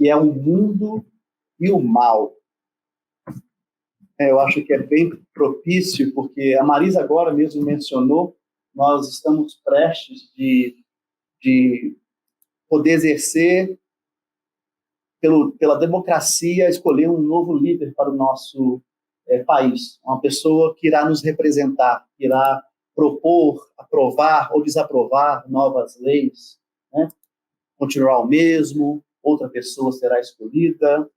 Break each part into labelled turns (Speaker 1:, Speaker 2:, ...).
Speaker 1: que é o mundo e o mal. Eu acho que é bem propício, porque a Marisa agora mesmo mencionou, nós estamos prestes de poder exercer, pela democracia, escolher um novo líder para o nosso país. Uma pessoa que irá nos representar, que irá propor, aprovar ou desaprovar novas leis, né? Continuará o mesmo, outra pessoa será escolhida.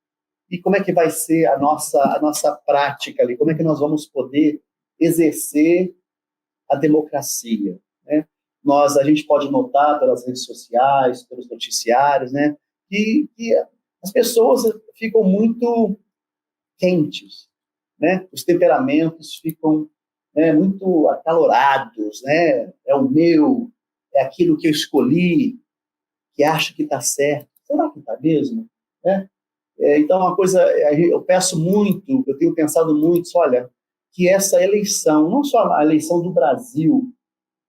Speaker 1: E como é que vai ser a nossa prática ali? Como é que nós vamos poder exercer a democracia, né? A gente pode notar pelas redes sociais, pelos noticiários, né, que as pessoas ficam muito quentes, né? Os temperamentos ficam, né, muito acalorados, né? É o meu, é aquilo que eu escolhi, que acho que está certo. Será que está mesmo? Né? Então, uma coisa, eu peço muito, eu tenho pensado muito, olha, que essa eleição, não só a eleição do Brasil,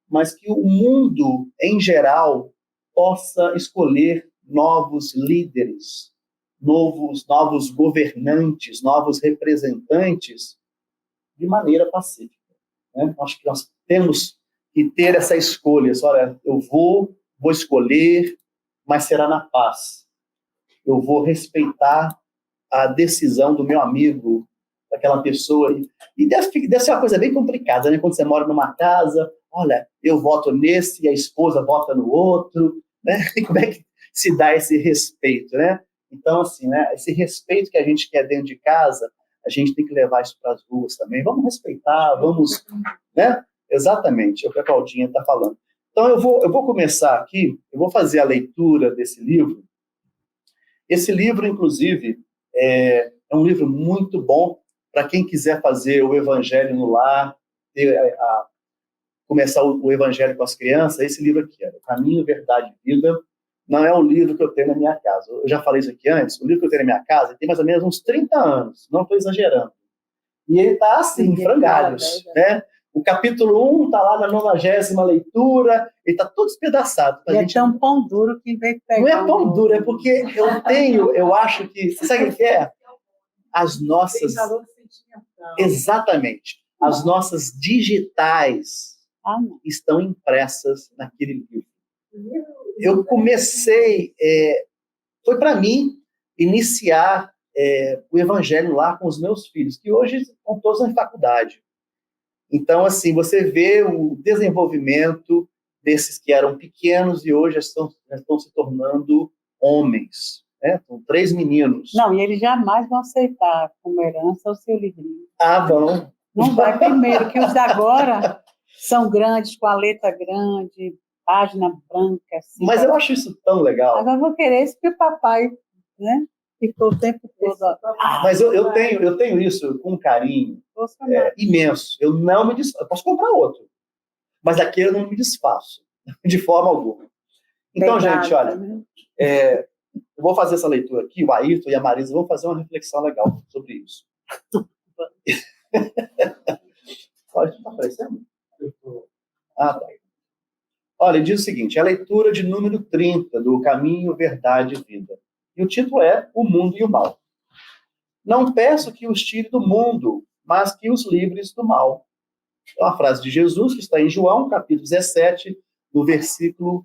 Speaker 1: mas que o mundo, em geral, possa escolher novos líderes, novos governantes, novos representantes, de maneira pacífica, né? Acho que nós temos que ter essa escolha. Olha, eu vou escolher, mas será na paz. Eu vou respeitar a decisão do meu amigo, daquela pessoa. E deve ser uma coisa bem complicada, né? Quando você mora numa casa, olha, eu voto nesse e a esposa vota no outro, né? E como é que se dá esse respeito, né? Então, assim, né? Esse respeito que a gente quer dentro de casa, a gente tem que levar isso para as ruas também. Vamos respeitar, vamos, né? Exatamente, é o que a Claudinha está falando. Então, eu vou começar aqui, eu vou fazer a leitura desse livro. Esse livro, inclusive, é um livro muito bom para quem quiser fazer o Evangelho no lar, começar o Evangelho com as crianças. Esse livro aqui, O Caminho, Verdade e Vida, não é um livro que eu tenho na minha casa. Eu já falei isso aqui antes, o livro que eu tenho na minha casa tem mais ou menos uns 30 anos, não estou exagerando. E ele está assim, em frangalhos, né? O capítulo 1 está lá na 90ª leitura, ele está todo despedaçado.
Speaker 2: E gente... é tão pão duro que vem pegar.
Speaker 1: Não é pão duro, é porque eu acho que... Sabe o que é? As nossas... Exatamente. As nossas digitais estão impressas naquele livro. Eu comecei... foi para mim iniciar o Evangelho lá com os meus filhos, que hoje estão todos na faculdade. Então, assim, você vê o desenvolvimento desses que eram pequenos e hoje já estão se tornando homens, né? São 3 meninos.
Speaker 2: Não, e eles jamais vão aceitar como herança o seu livrinho.
Speaker 1: Vão.
Speaker 2: Não vai primeiro, que os de agora são grandes, com a letra grande, página branca. Assim,
Speaker 1: mas eu acho isso tão legal.
Speaker 2: Agora eu vou querer isso que o papai, né? Ficou o tempo todo.
Speaker 1: Mas eu tenho isso com carinho imenso. Eu não me desfaço. Eu posso comprar outro, mas daquele eu não me desfaço, de forma alguma. Então, obrigada, gente, olha, né? Eu vou fazer essa leitura aqui, o Ayrton e a Marisa vão fazer uma reflexão legal sobre isso. Pode estar aparecendo? Tá. Olha, diz o seguinte, a leitura de número 30 do Caminho, Verdade e Vida. E o título é O Mundo e o Mal. Não peço que os tire do mundo, mas que os livres do mal. É uma frase de Jesus que está em João, capítulo 17, do versículo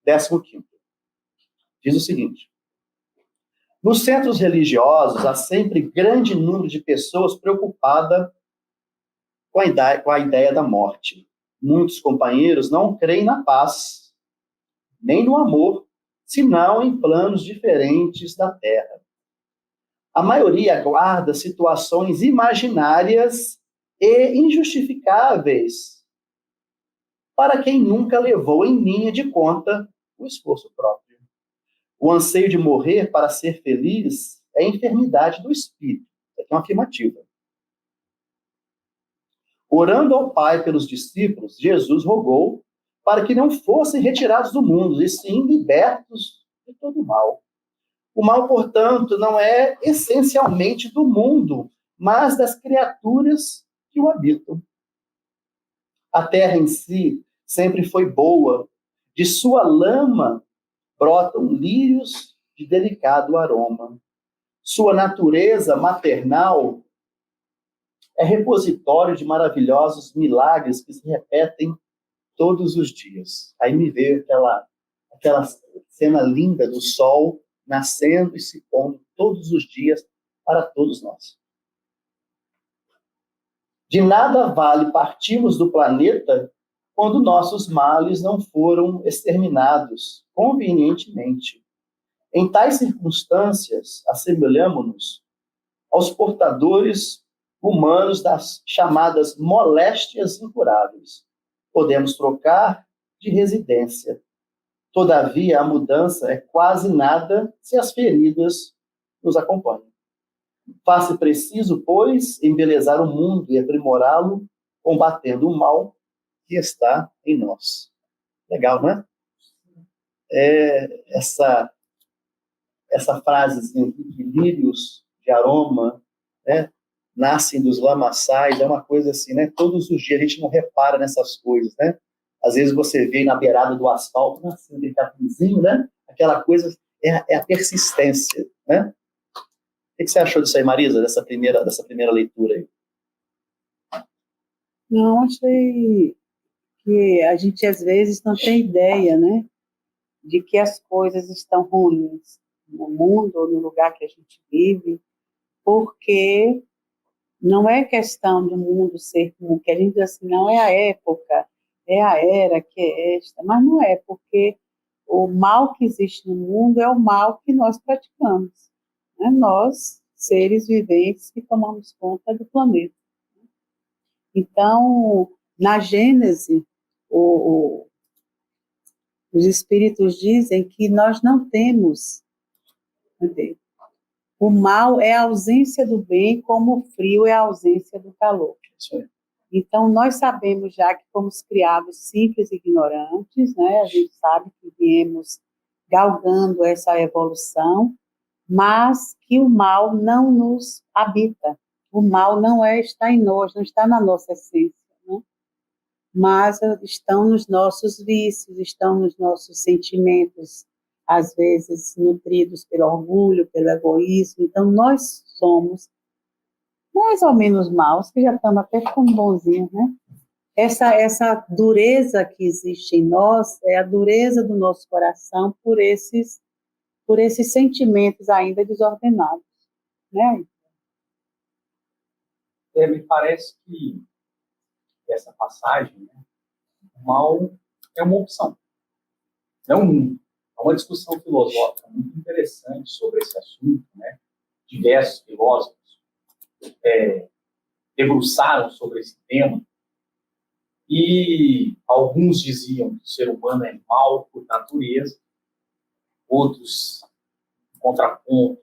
Speaker 1: 15. Diz o seguinte: nos centros religiosos há sempre grande número de pessoas preocupadas com a ideia da morte. Muitos companheiros não creem na paz, nem no amor, senão em planos diferentes da terra. A maioria aguarda situações imaginárias e injustificáveis para quem nunca levou em linha de conta o esforço próprio. O anseio de morrer para ser feliz é enfermidade do espírito. É uma afirmativa. Orando ao Pai pelos discípulos, Jesus rogou para que não fossem retirados do mundo, e sim libertos de todo o mal. O mal, portanto, não é essencialmente do mundo, mas das criaturas que o habitam. A terra em si sempre foi boa. De sua lama brotam lírios de delicado aroma. Sua natureza maternal é repositório de maravilhosos milagres que se repetem todos os dias. Aí me veio aquela cena linda do sol nascendo e se pondo todos os dias para todos nós. De nada vale partirmos do planeta quando nossos males não foram exterminados convenientemente. Em tais circunstâncias, assemelhamo-nos aos portadores humanos das chamadas moléstias incuráveis. Podemos trocar de residência. Todavia, a mudança é quase nada se as feridas nos acompanham. Faz-se preciso, pois, embelezar o mundo e aprimorá-lo, combatendo o mal que está em nós. Legal, né? Essa frasezinha aqui, que lírios de aroma, né, nascem dos lamaçais, é uma coisa assim, né? Todos os dias a gente não repara nessas coisas, né? Às vezes você vê na beirada do asfalto, nascendo aquele capinzinho, né? Aquela coisa, é a persistência, né? O que você achou disso aí, Marisa, dessa primeira leitura aí?
Speaker 2: Não, achei que a gente às vezes não tem ideia, né, de que as coisas estão ruins no mundo ou no lugar que a gente vive, porque não é questão do mundo ser comum, que a gente diz assim, não é a época, é a era que é esta, mas não é, porque o mal que existe no mundo é o mal que nós praticamos, né? Nós, seres viventes que tomamos conta do planeta. Então, na Gênese, os espíritos dizem que nós não temos, entendeu? O mal é a ausência do bem, como o frio é a ausência do calor. Então, nós sabemos já que fomos criados simples e ignorantes, né? A gente sabe que viemos galgando essa evolução, mas que o mal não nos habita. O mal não está em nós, não está na nossa essência, né? Mas estão nos nossos vícios, estão nos nossos sentimentos, às vezes nutridos pelo orgulho, pelo egoísmo. Então, nós somos mais ou menos maus, que já estamos até ficando bonzinhos, né? Essa dureza que existe em nós é a dureza do nosso coração por esses sentimentos ainda desordenados, né?
Speaker 3: Me parece que essa passagem, né, o mal é uma opção, não um mundo. Há uma discussão filosófica muito interessante sobre esse assunto, né? Diversos filósofos debruçaram sobre esse tema, e alguns diziam que o ser humano é mau por natureza, outros, em contraponto,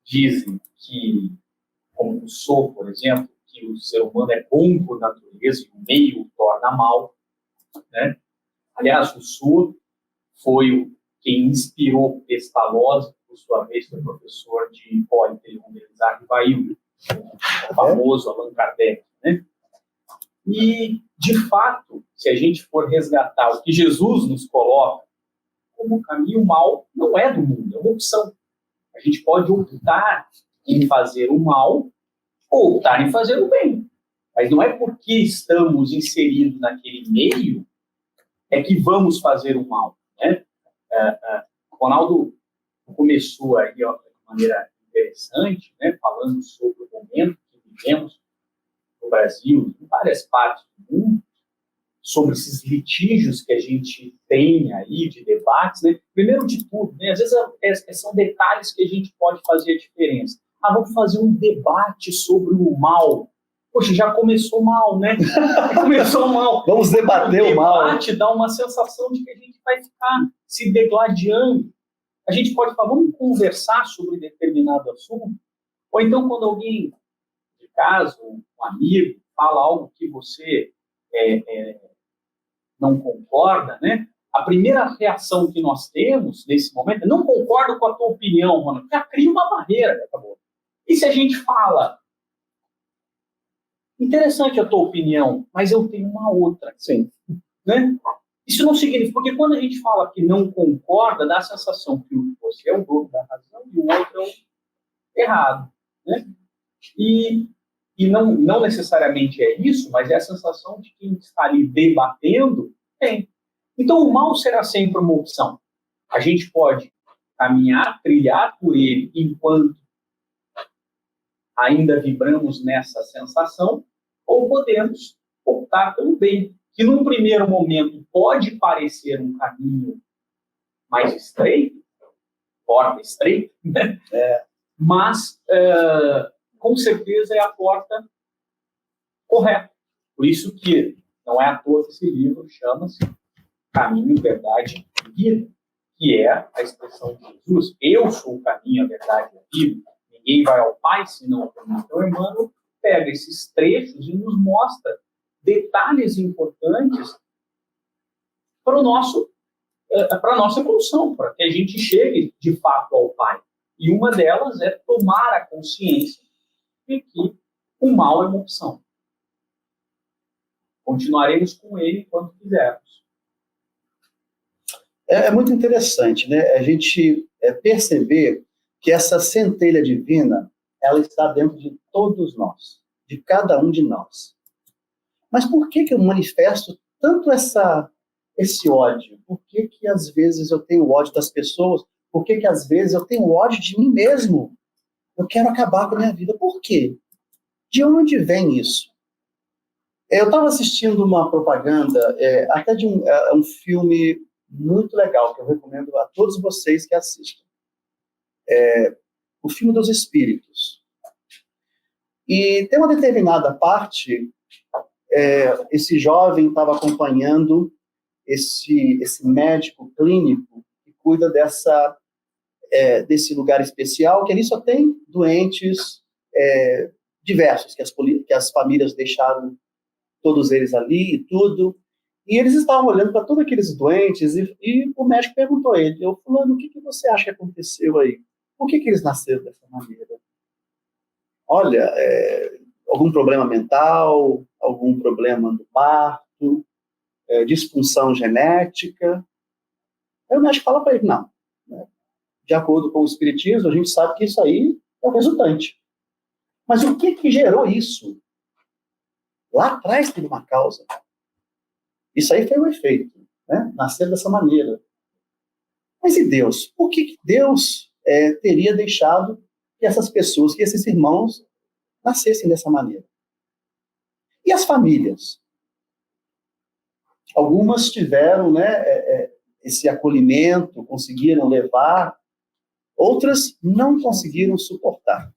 Speaker 3: dizem que, como Rousseau, por exemplo, que o ser humano é bom por natureza e o meio o torna mal, né? Aliás, Rousseau foi quem inspirou Pestalozzi, por sua vez, foi professor de Pointer, Isaac Vail, o famoso Allan Kardec, né? E, de fato, se a gente for resgatar o que Jesus nos coloca como caminho, mal não é do mundo, é uma opção. A gente pode optar em fazer o mal ou optar em fazer o bem. Mas não é porque estamos inseridos naquele meio é que vamos fazer o mal, né? O Ronaldo começou aí, ó, de maneira interessante, né, falando sobre o momento que vivemos no Brasil, em várias partes do mundo, sobre esses litígios que a gente tem aí de debates, né? Primeiro de tudo, né, às vezes são detalhes que a gente pode fazer a diferença. Vamos fazer um debate sobre o mal. Poxa, já começou mal, né? Começou mal.
Speaker 1: Vamos debater o mal.
Speaker 3: O debate dá uma sensação de que a gente vai ficar se degladiando. A gente pode falar, vamos conversar sobre determinado assunto, ou então quando alguém de casa, um amigo, fala algo que você não concorda, né? A primeira reação que nós temos nesse momento é: não concordo com a tua opinião, mano. Já cria uma barreira, acabou. E se a gente fala: interessante a tua opinião, mas eu tenho uma outra,
Speaker 1: sim,
Speaker 3: né? Isso não significa, porque quando a gente fala que não concorda, dá a sensação que você é o dono da razão e o outro é o errado, né? E não necessariamente é isso, mas é a sensação de quem está ali debatendo tem. Então, o mal será sempre uma opção. A gente pode caminhar, trilhar por ele enquanto ainda vibramos nessa sensação, ou podemos optar pelo bem, que num primeiro momento pode parecer um caminho mais estreito, porta estreita, né? Mas com certeza é a porta correta. Por isso que não é à toa que esse livro chama-se Caminho, Verdade e Vida, que é a expressão de Jesus. Eu sou o caminho, a verdade e a vida. Ninguém vai ao Pai senão por mim. Então, Emmanuel pega esses trechos e nos mostra detalhes importantes para a nossa evolução, para que a gente chegue de fato ao Pai. E uma delas é tomar a consciência de que o mal é uma opção. Continuaremos com ele enquanto quisermos.
Speaker 1: É muito interessante, né? A gente perceber que essa centelha divina, ela está dentro de todos nós, de cada um de nós. Mas por que eu manifesto tanto esse ódio? Por que às vezes eu tenho ódio das pessoas? Por que às vezes eu tenho ódio de mim mesmo? Eu quero acabar com a minha vida. Por quê? De onde vem isso? Eu estava assistindo uma propaganda, até de um filme muito legal, que eu recomendo a todos vocês que assistam. O filme dos Espíritos. E tem uma determinada parte, esse jovem estava acompanhando esse médico clínico que cuida desse lugar especial, que ali só tem doentes diversos, que as famílias deixaram todos eles ali e tudo. E eles estavam olhando para todos aqueles doentes e o médico perguntou a ele: fulano, o que você acha que aconteceu aí? Por que eles nasceram dessa maneira? Olha, algum problema mental, algum problema no parto, disfunção genética. Aí o médico fala para ele: não. Né? De acordo com o Espiritismo, a gente sabe que isso aí é o resultante. Mas o que gerou isso? Lá atrás teve uma causa. Isso aí foi o efeito, né? Nascer dessa maneira. Mas e Deus? Por que Deus teria deixado que essas pessoas, que esses irmãos, nascessem dessa maneira? E as famílias? Algumas tiveram, né, esse acolhimento, conseguiram levar, outras não conseguiram suportar.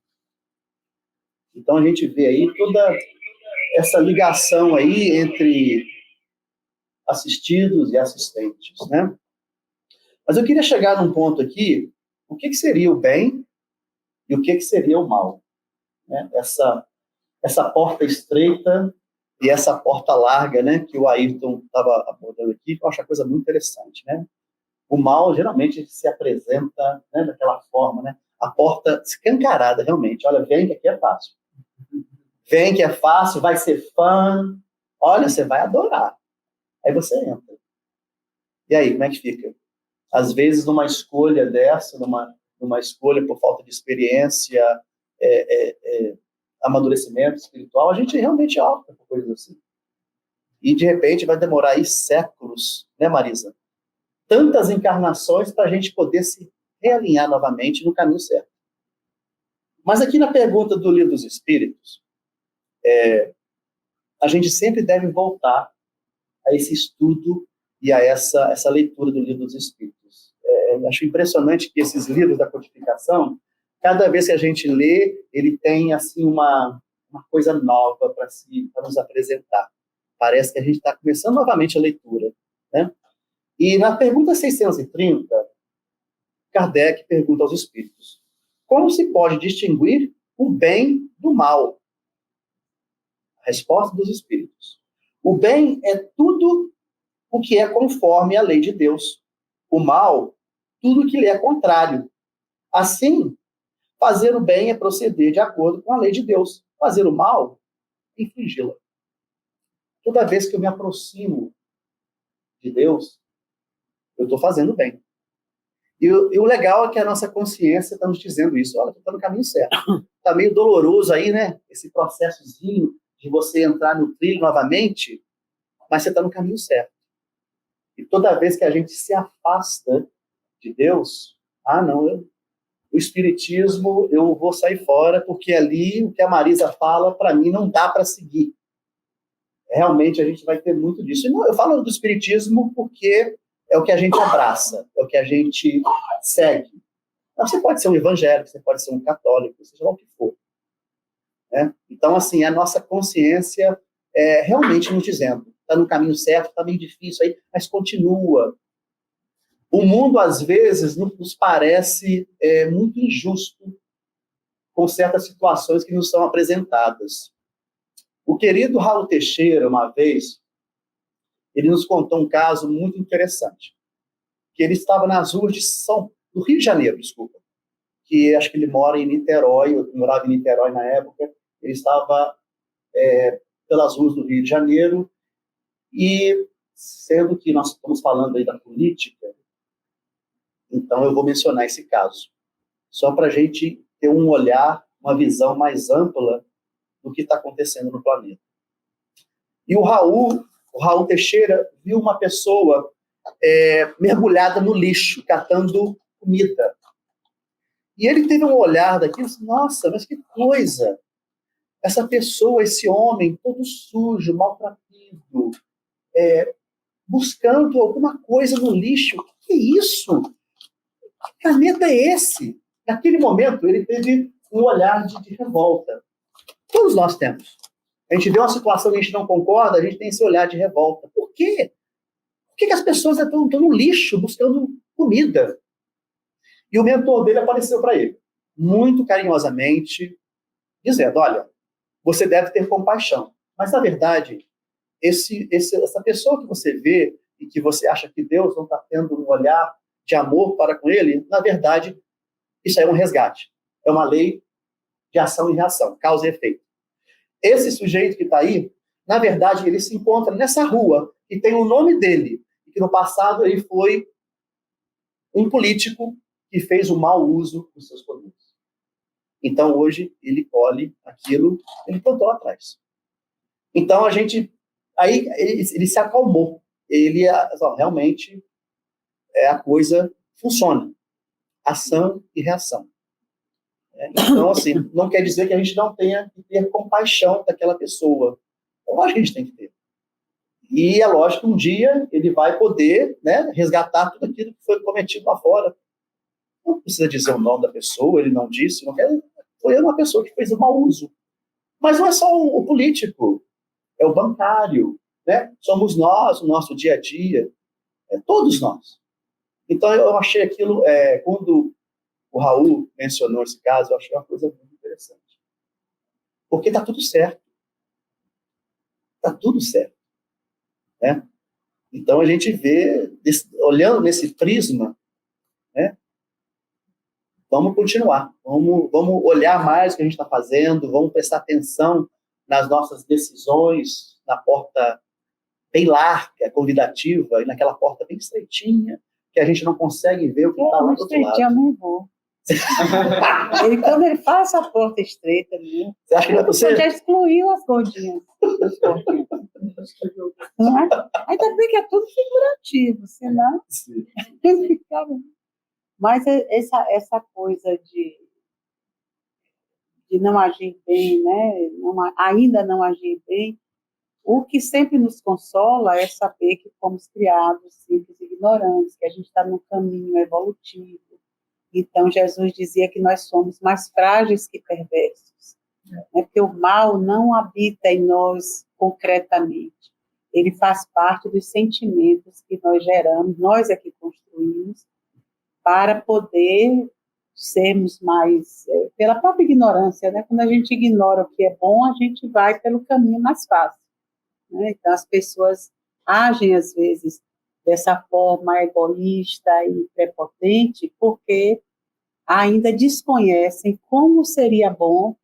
Speaker 1: Então a gente vê aí toda essa ligação aí entre assistidos e assistentes, né? Mas eu queria chegar num ponto aqui, o que seria o bem e o que seria o mal, né? Essa porta estreita e essa porta larga, né, que o Ayrton estava abordando aqui, que eu acho uma coisa muito interessante, né? O mal geralmente se apresenta, né, daquela forma, né? A porta escancarada, realmente. Olha, vem que aqui é fácil. Vem que é fácil, vai ser fã. Olha, você vai adorar. Aí você entra. E aí, como é que fica? Às vezes, numa escolha dessa, numa escolha por falta de experiência, amadurecimento espiritual, a gente realmente opta por coisas assim. E, de repente, vai demorar aí séculos, né, Marisa? Tantas encarnações para a gente poder se realinhar novamente no caminho certo. Mas aqui na pergunta do Livro dos Espíritos, a gente sempre deve voltar a esse estudo e a essa leitura do Livro dos Espíritos. Acho impressionante que esses livros da codificação, cada vez que a gente lê, ele tem assim uma coisa nova para nos apresentar. Parece que a gente está começando novamente a leitura, né? E na pergunta 630, Kardec pergunta aos espíritos: como se pode distinguir o bem do mal? A resposta dos espíritos: o bem é tudo o que é conforme a lei de Deus. O mal, tudo o que lhe é contrário. Assim, fazer o bem é proceder de acordo com a lei de Deus. Fazer o mal, infringi-la. Toda vez que eu me aproximo de Deus, eu estou fazendo bem. E o legal é que a nossa consciência está nos dizendo isso. Olha, está no caminho certo. Está meio doloroso aí, né? Esse processozinho de você entrar no trilho novamente, mas você está no caminho certo. E toda vez que a gente se afasta de Deus, o espiritismo, eu vou sair fora, porque ali o que a Marisa fala, para mim, não dá para seguir. Realmente, a gente vai ter muito disso. E não, eu falo do espiritismo porque é o que a gente abraça, é o que a gente segue. Mas você pode ser um evangélico, você pode ser um católico, seja lá o que for. Né? Então, assim, a nossa consciência é realmente nos dizendo, está no caminho certo, está bem difícil aí, mas continua. O mundo, às vezes, nos parece muito injusto com certas situações que nos são apresentadas. O querido Raul Teixeira, uma vez, ele nos contou um caso muito interessante, que ele estava nas ruas do Rio de Janeiro, desculpa, que acho que ele mora em Niterói, eu morava em Niterói na época, ele estava pelas ruas do Rio de Janeiro, e sendo que nós estamos falando aí da política, então eu vou mencionar esse caso, só para a gente ter um olhar, uma visão mais ampla do que está acontecendo no planeta. E o Raul Teixeira viu uma pessoa mergulhada no lixo, catando comida. E ele teve um olhar daquilo, nossa, mas que coisa! Essa pessoa, esse homem, todo sujo, maltrapilho, buscando alguma coisa no lixo. Que é isso? Que planeta é esse? Naquele momento, ele teve um olhar de revolta. Todos nós temos. A gente vê uma situação que a gente não concorda, a gente tem esse olhar de revolta. Por quê? Por que as pessoas estão no lixo buscando comida? E o mentor dele apareceu para ele, muito carinhosamente, dizendo, olha, você deve ter compaixão. Mas, na verdade, essa pessoa que você vê e que você acha que Deus não está tendo um olhar de amor para com ele, na verdade, isso é um resgate. É uma lei de ação e reação, causa e efeito. Esse sujeito que está aí, na verdade, ele se encontra nessa rua, que tem o nome dele, e que no passado ele foi um político que fez um mau uso dos seus poderes. Então, hoje, ele colhe aquilo que ele plantou lá atrás. Então, aí ele se acalmou. Realmente, a coisa funciona. Ação e reação. Então, assim, não quer dizer que a gente não tenha que ter compaixão daquela pessoa. Eu acho que a gente tem que ter. E é lógico que um dia ele vai poder, né, resgatar tudo aquilo que foi cometido lá fora. Não precisa dizer o nome da pessoa, ele não disse, foi uma pessoa que fez um mau uso. Mas não é só o político, é o bancário, né? Somos nós, o nosso dia a dia, todos nós. Então eu achei aquilo, quando o Raul mencionou esse caso, eu achei uma coisa muito interessante. Porque está tudo certo. Está tudo certo. Né? Então a gente vê, olhando nesse prisma, né? Vamos continuar, vamos olhar mais o que a gente está fazendo, vamos prestar atenção nas nossas decisões, na porta bem larga, convidativa, e naquela porta bem estreitinha, que a gente não consegue ver o que está lá do outro lado.
Speaker 2: Eu nem vou. Quando ele faz a porta estreita,
Speaker 1: você acha que não é possível?
Speaker 2: Já excluiu as gordinhas. Não é? Ainda bem que é tudo figurativo, senão ficava. Mas essa coisa de não agir bem, né? Ainda não agir bem, o que sempre nos consola é saber que fomos criados simples e ignorantes, que a gente está num caminho evolutivo. Então, Jesus dizia que nós somos mais frágeis que perversos, né? Porque o mal não habita em nós concretamente. Ele faz parte dos sentimentos que nós geramos, nós é que construímos, para poder sermos mais, pela própria ignorância, né? Quando a gente ignora o que é bom, a gente vai pelo caminho mais fácil, né? Então, as pessoas agem, às vezes, dessa forma egoísta e prepotente, porque ainda desconhecem como seria bom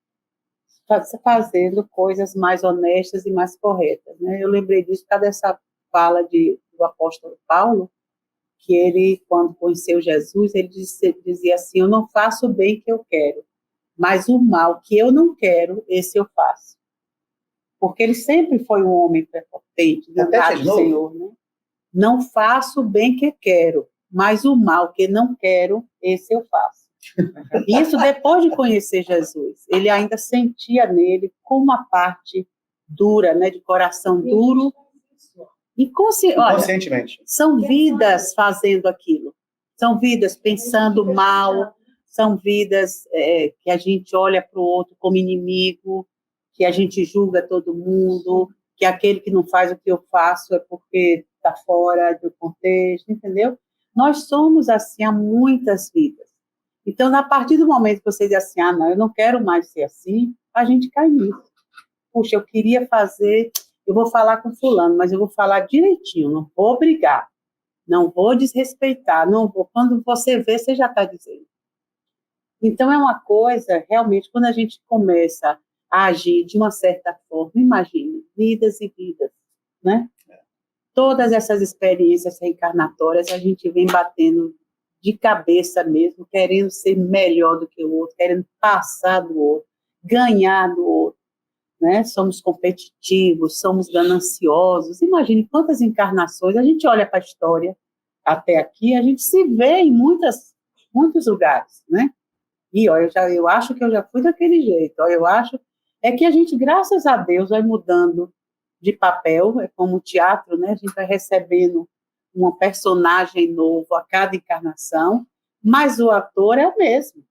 Speaker 2: fazendo coisas mais honestas e mais corretas, né? Eu lembrei disso por causa dessa fala de do apóstolo Paulo, que ele, quando conheceu Jesus, ele dizia assim, eu não faço o bem que eu quero, mas o mal que eu não quero, esse eu faço. Porque ele sempre foi um homem prepotente, ligado ao Senhor, né? Não faço o bem que quero, mas o mal que não quero, esse eu faço. Isso depois de conhecer Jesus. Ele ainda sentia nele como uma parte dura, né, de coração duro.
Speaker 1: Inconscientemente.
Speaker 2: Olha, são vidas fazendo aquilo. São vidas pensando mal, são vidas que a gente olha para o outro como inimigo, que a gente julga todo mundo, que aquele que não faz o que eu faço é porque está fora do contexto, entendeu? Nós somos assim há muitas vidas. Então, a partir do momento que você diz assim, não, eu não quero mais ser assim, a gente cai nisso. Puxa, eu queria fazer, eu vou falar com fulano, mas eu vou falar direitinho, não vou brigar, não vou desrespeitar, não vou. Quando você vê, você já está dizendo. Então, é uma coisa, realmente, quando a gente começa a agir de uma certa forma, imagine, vidas e vidas, né? Todas essas experiências reencarnatórias, a gente vem batendo de cabeça mesmo, querendo ser melhor do que o outro, querendo passar do outro, ganhar do outro, né? Somos competitivos, somos gananciosos. Imagine quantas encarnações, a gente olha para a história até aqui, a gente se vê em muitos lugares, né? E ó, eu acho que eu já fui daquele jeito, ó, eu acho é que a gente, graças a Deus, vai mudando de papel, é como o teatro, né? A gente vai recebendo um personagem novo a cada encarnação, mas o ator é o mesmo.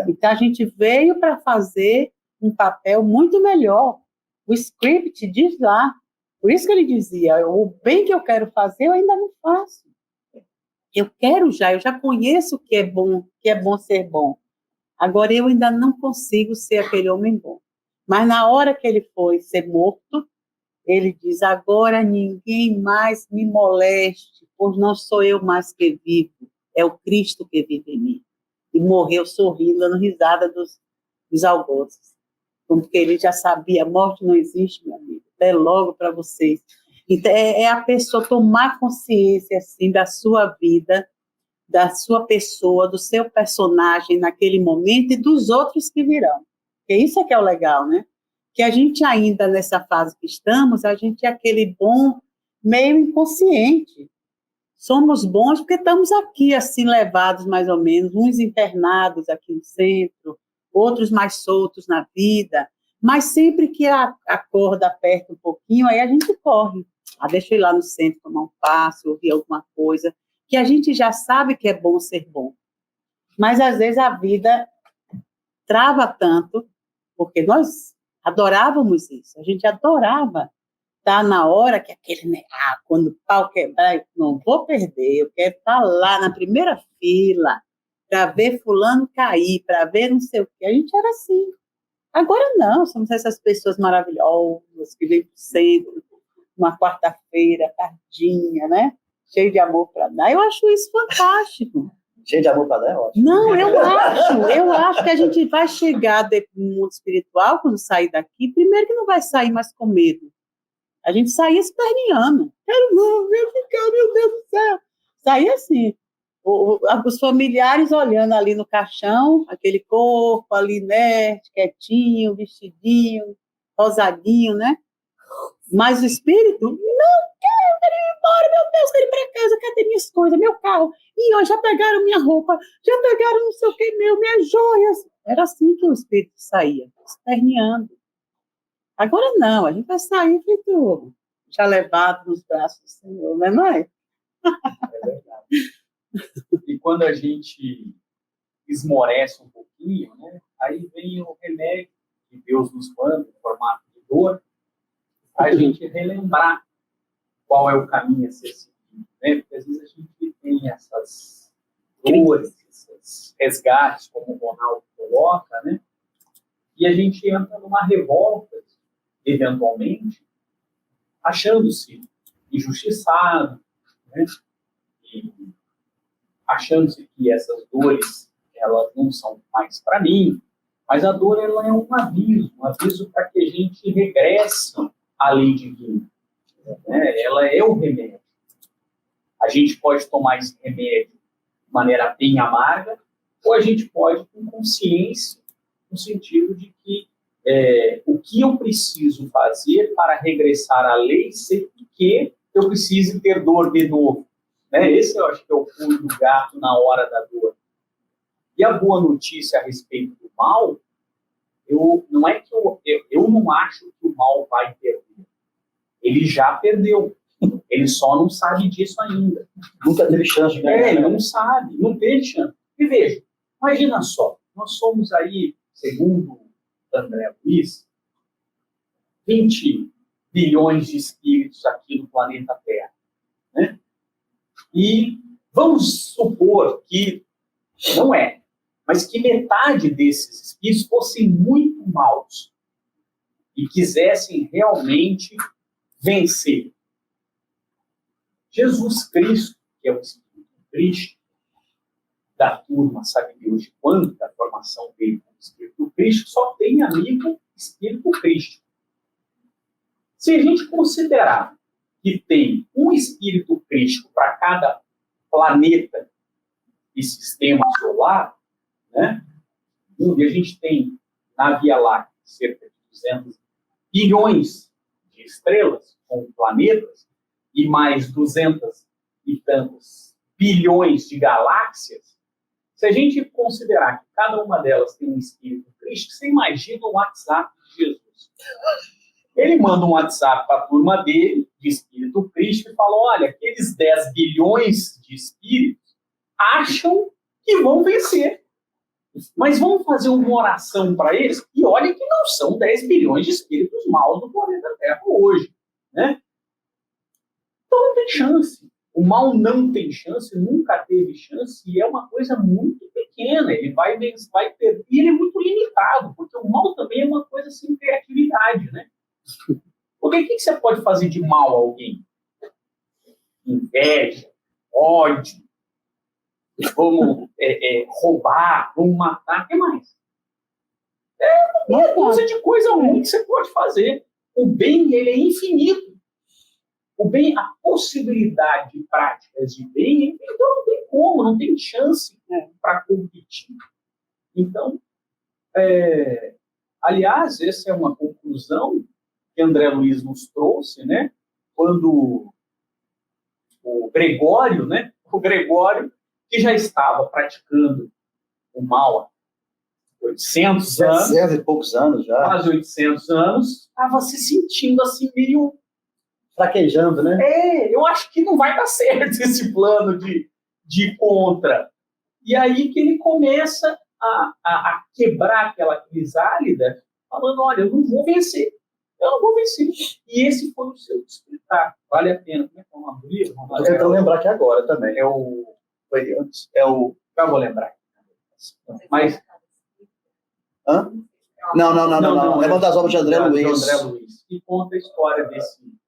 Speaker 2: Então, a gente veio para fazer um papel muito melhor. O script diz lá. Por isso que ele dizia, o bem que eu quero fazer, eu ainda não faço. Eu já conheço o que é bom ser bom. Agora, eu ainda não consigo ser aquele homem bom. Mas, na hora que ele foi ser morto, ele diz, agora ninguém mais me moleste, pois não sou eu mais que vivo, é o Cristo que vive em mim. E morreu sorrindo, dando risada dos algozes. Porque ele já sabia, a morte não existe, meu amigo, até logo para vocês. Então, é a pessoa tomar consciência, assim, da sua vida, da sua pessoa, do seu personagem naquele momento e dos outros que virão. Porque isso é que é o legal, né? Que a gente ainda, nessa fase que estamos, a gente é aquele bom meio inconsciente. Somos bons porque estamos aqui, assim, levados mais ou menos, uns internados aqui no centro, outros mais soltos na vida, mas sempre que a corda aperta um pouquinho, aí a gente corre. Deixa eu ir lá no centro tomar um passe, ouvir alguma coisa, que a gente já sabe que é bom ser bom. Mas, às vezes, a vida trava tanto, porque nós adorávamos isso, a gente adorava estar na hora que aquele, né, quando o pau quebrar, eu não vou perder, eu quero estar lá na primeira fila, para ver fulano cair, para ver não sei o quê. A gente era assim. Agora não, somos essas pessoas maravilhosas que vêm para o centro, uma quarta-feira, tardinha, né? Cheio de amor para dar. Eu acho isso fantástico.
Speaker 1: Cheio de amor para dar é ótimo.
Speaker 2: Não, eu acho que a gente vai chegar no mundo espiritual, quando sair daqui, primeiro que não vai sair mais com medo. A gente saía esperneando. Eu ficar, meu Deus do céu. Saía assim. Os familiares olhando ali no caixão, aquele corpo ali, né, quietinho, vestidinho, rosadinho, né? Mas o espírito, não quero ir embora, meu Deus, quero ir para casa, cadê minhas coisas, meu carro? E ó, já pegaram minha roupa, já pegaram não sei o que meu, minhas joias. Era assim que o espírito saía, esperneando. Agora não, a gente vai sair feito já levado nos braços do Senhor, não é?
Speaker 3: É verdade. E quando a gente esmorece um pouquinho, né, aí vem o remédio que Deus nos manda em formato de dor, a gente relembrar qual é o caminho a ser seguido, né? Porque às vezes a gente tem essas dores, esses resgates, como o Ronaldo coloca, né? E a gente entra numa revolta, eventualmente, achando-se injustiçado, né? E achando-se que essas dores elas não são mais para mim, mas a dor ela é um aviso para que a gente regresse à lei divina, né? Ela é o remédio. A gente pode tomar esse remédio de maneira bem amarga, ou a gente pode, com consciência, no sentido de que o que eu preciso fazer para regressar à lei sem que eu precise ter dor de novo. Né? Esse eu acho que é o pulo do gato na hora da dor. E a boa notícia a respeito do mal, não é que eu não acho que o mal vai perder. Ele já perdeu. Ele só não sabe disso ainda.
Speaker 1: Nunca teve chance de ganhar.
Speaker 3: Ele não sabe, não teve chance. E veja, imagina só, nós somos aí, segundo André Luiz, 20 bilhões de espíritos aqui no planeta Terra. Né? E vamos supor que, não é, mas que metade desses espíritos fossem muito maus e quisessem realmente vencer. Jesus Cristo, que é o Espírito Cristo, da turma, sabe Deus de quando, da formação dele como Espírito Cristo, só tem amigo Espírito Cristo. Se a gente considerar que tem um Espírito Cristo para cada planeta e sistema solar, né? E a gente tem na Via Láctea cerca de 200 bilhões de estrelas com planetas e mais 200 e tantos bilhões de galáxias. Se a gente considerar que cada uma delas tem um Espírito Cristo, você imagina o WhatsApp de Jesus. Ele manda um WhatsApp para a turma dele, de Espírito Cristo, e fala, olha, aqueles 10 bilhões de espíritos acham que vão vencer. Mas vamos fazer uma oração para eles? E olha que não são 10 bilhões de espíritos maus no planeta Terra hoje. Né? Então não tem chance. O mal não tem chance, nunca teve chance, e é uma coisa muito pequena. Ele vai ter. E ele é muito limitado, porque o mal também é uma coisa sem criatividade. Né? Porque o que você pode fazer de mal a alguém? Inveja, ódio, vamos roubar, vamos matar, o que mais? Uma coisa de coisa ruim que você pode fazer. O bem, ele é infinito. O bem, a possibilidade de práticas de bem, então não tem como, não tem chance para competir. Então, aliás, essa é uma conclusão que André Luiz nos trouxe, né? Quando o Gregório, né? O Gregório, que já estava praticando o mal há 800 anos,
Speaker 1: 700 e poucos anos já.
Speaker 3: quase 800 anos, estava se sentindo assim meio
Speaker 1: fraquejando, né?
Speaker 3: Eu acho que não vai dar certo esse plano de contra. E aí que ele começa a quebrar aquela crisálida, falando, olha, eu não vou vencer. Eu não vou vencer. E esse foi o seu despertar. Vale a pena. Como é que é o nome do livro?
Speaker 1: Estou tentando lembrar aqui agora também. Foi antes.
Speaker 3: Eu vou lembrar. Mas...
Speaker 1: Hã? Não. É uma das obras de André Luiz.
Speaker 3: De André Luiz. Que conta a história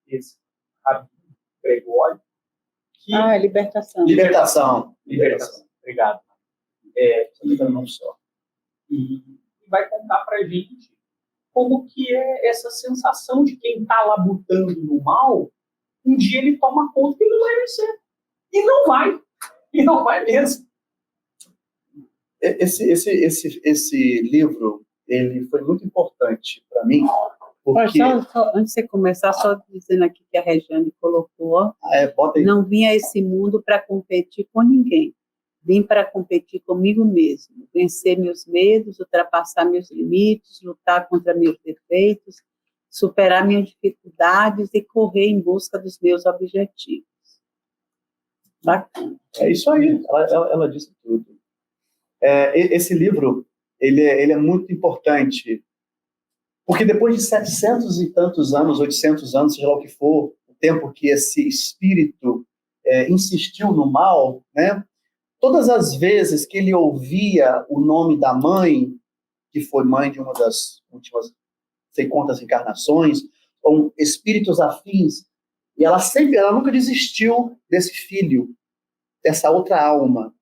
Speaker 3: desse Rabino Gregório.
Speaker 2: Libertação.
Speaker 1: Libertação.
Speaker 3: Obrigado. E vai contar pra gente como que é essa sensação de quem está labutando no mal, um dia ele toma conta que ele não vai vencer. E não vai. E não vai mesmo.
Speaker 1: Esse livro, ele foi muito importante para mim, porque...
Speaker 2: Só, antes de você começar, só dizendo aqui que a Regiane colocou,
Speaker 1: bota aí.
Speaker 2: Não vim a esse mundo para competir com ninguém. Vim para competir comigo mesmo, vencer meus medos, ultrapassar meus limites, lutar contra meus defeitos, superar minhas dificuldades e correr em busca dos meus objetivos. Bacana.
Speaker 1: É isso aí, ela disse tudo. Esse livro, ele é muito importante, porque depois de 700 e tantos anos, 800 anos, seja lá o que for, o tempo que esse espírito insistiu no mal, né? Todas as vezes que ele ouvia o nome da mãe, que foi mãe de uma das últimas, sei quantas encarnações, ou espíritos afins, e ela nunca desistiu desse filho, dessa outra alma,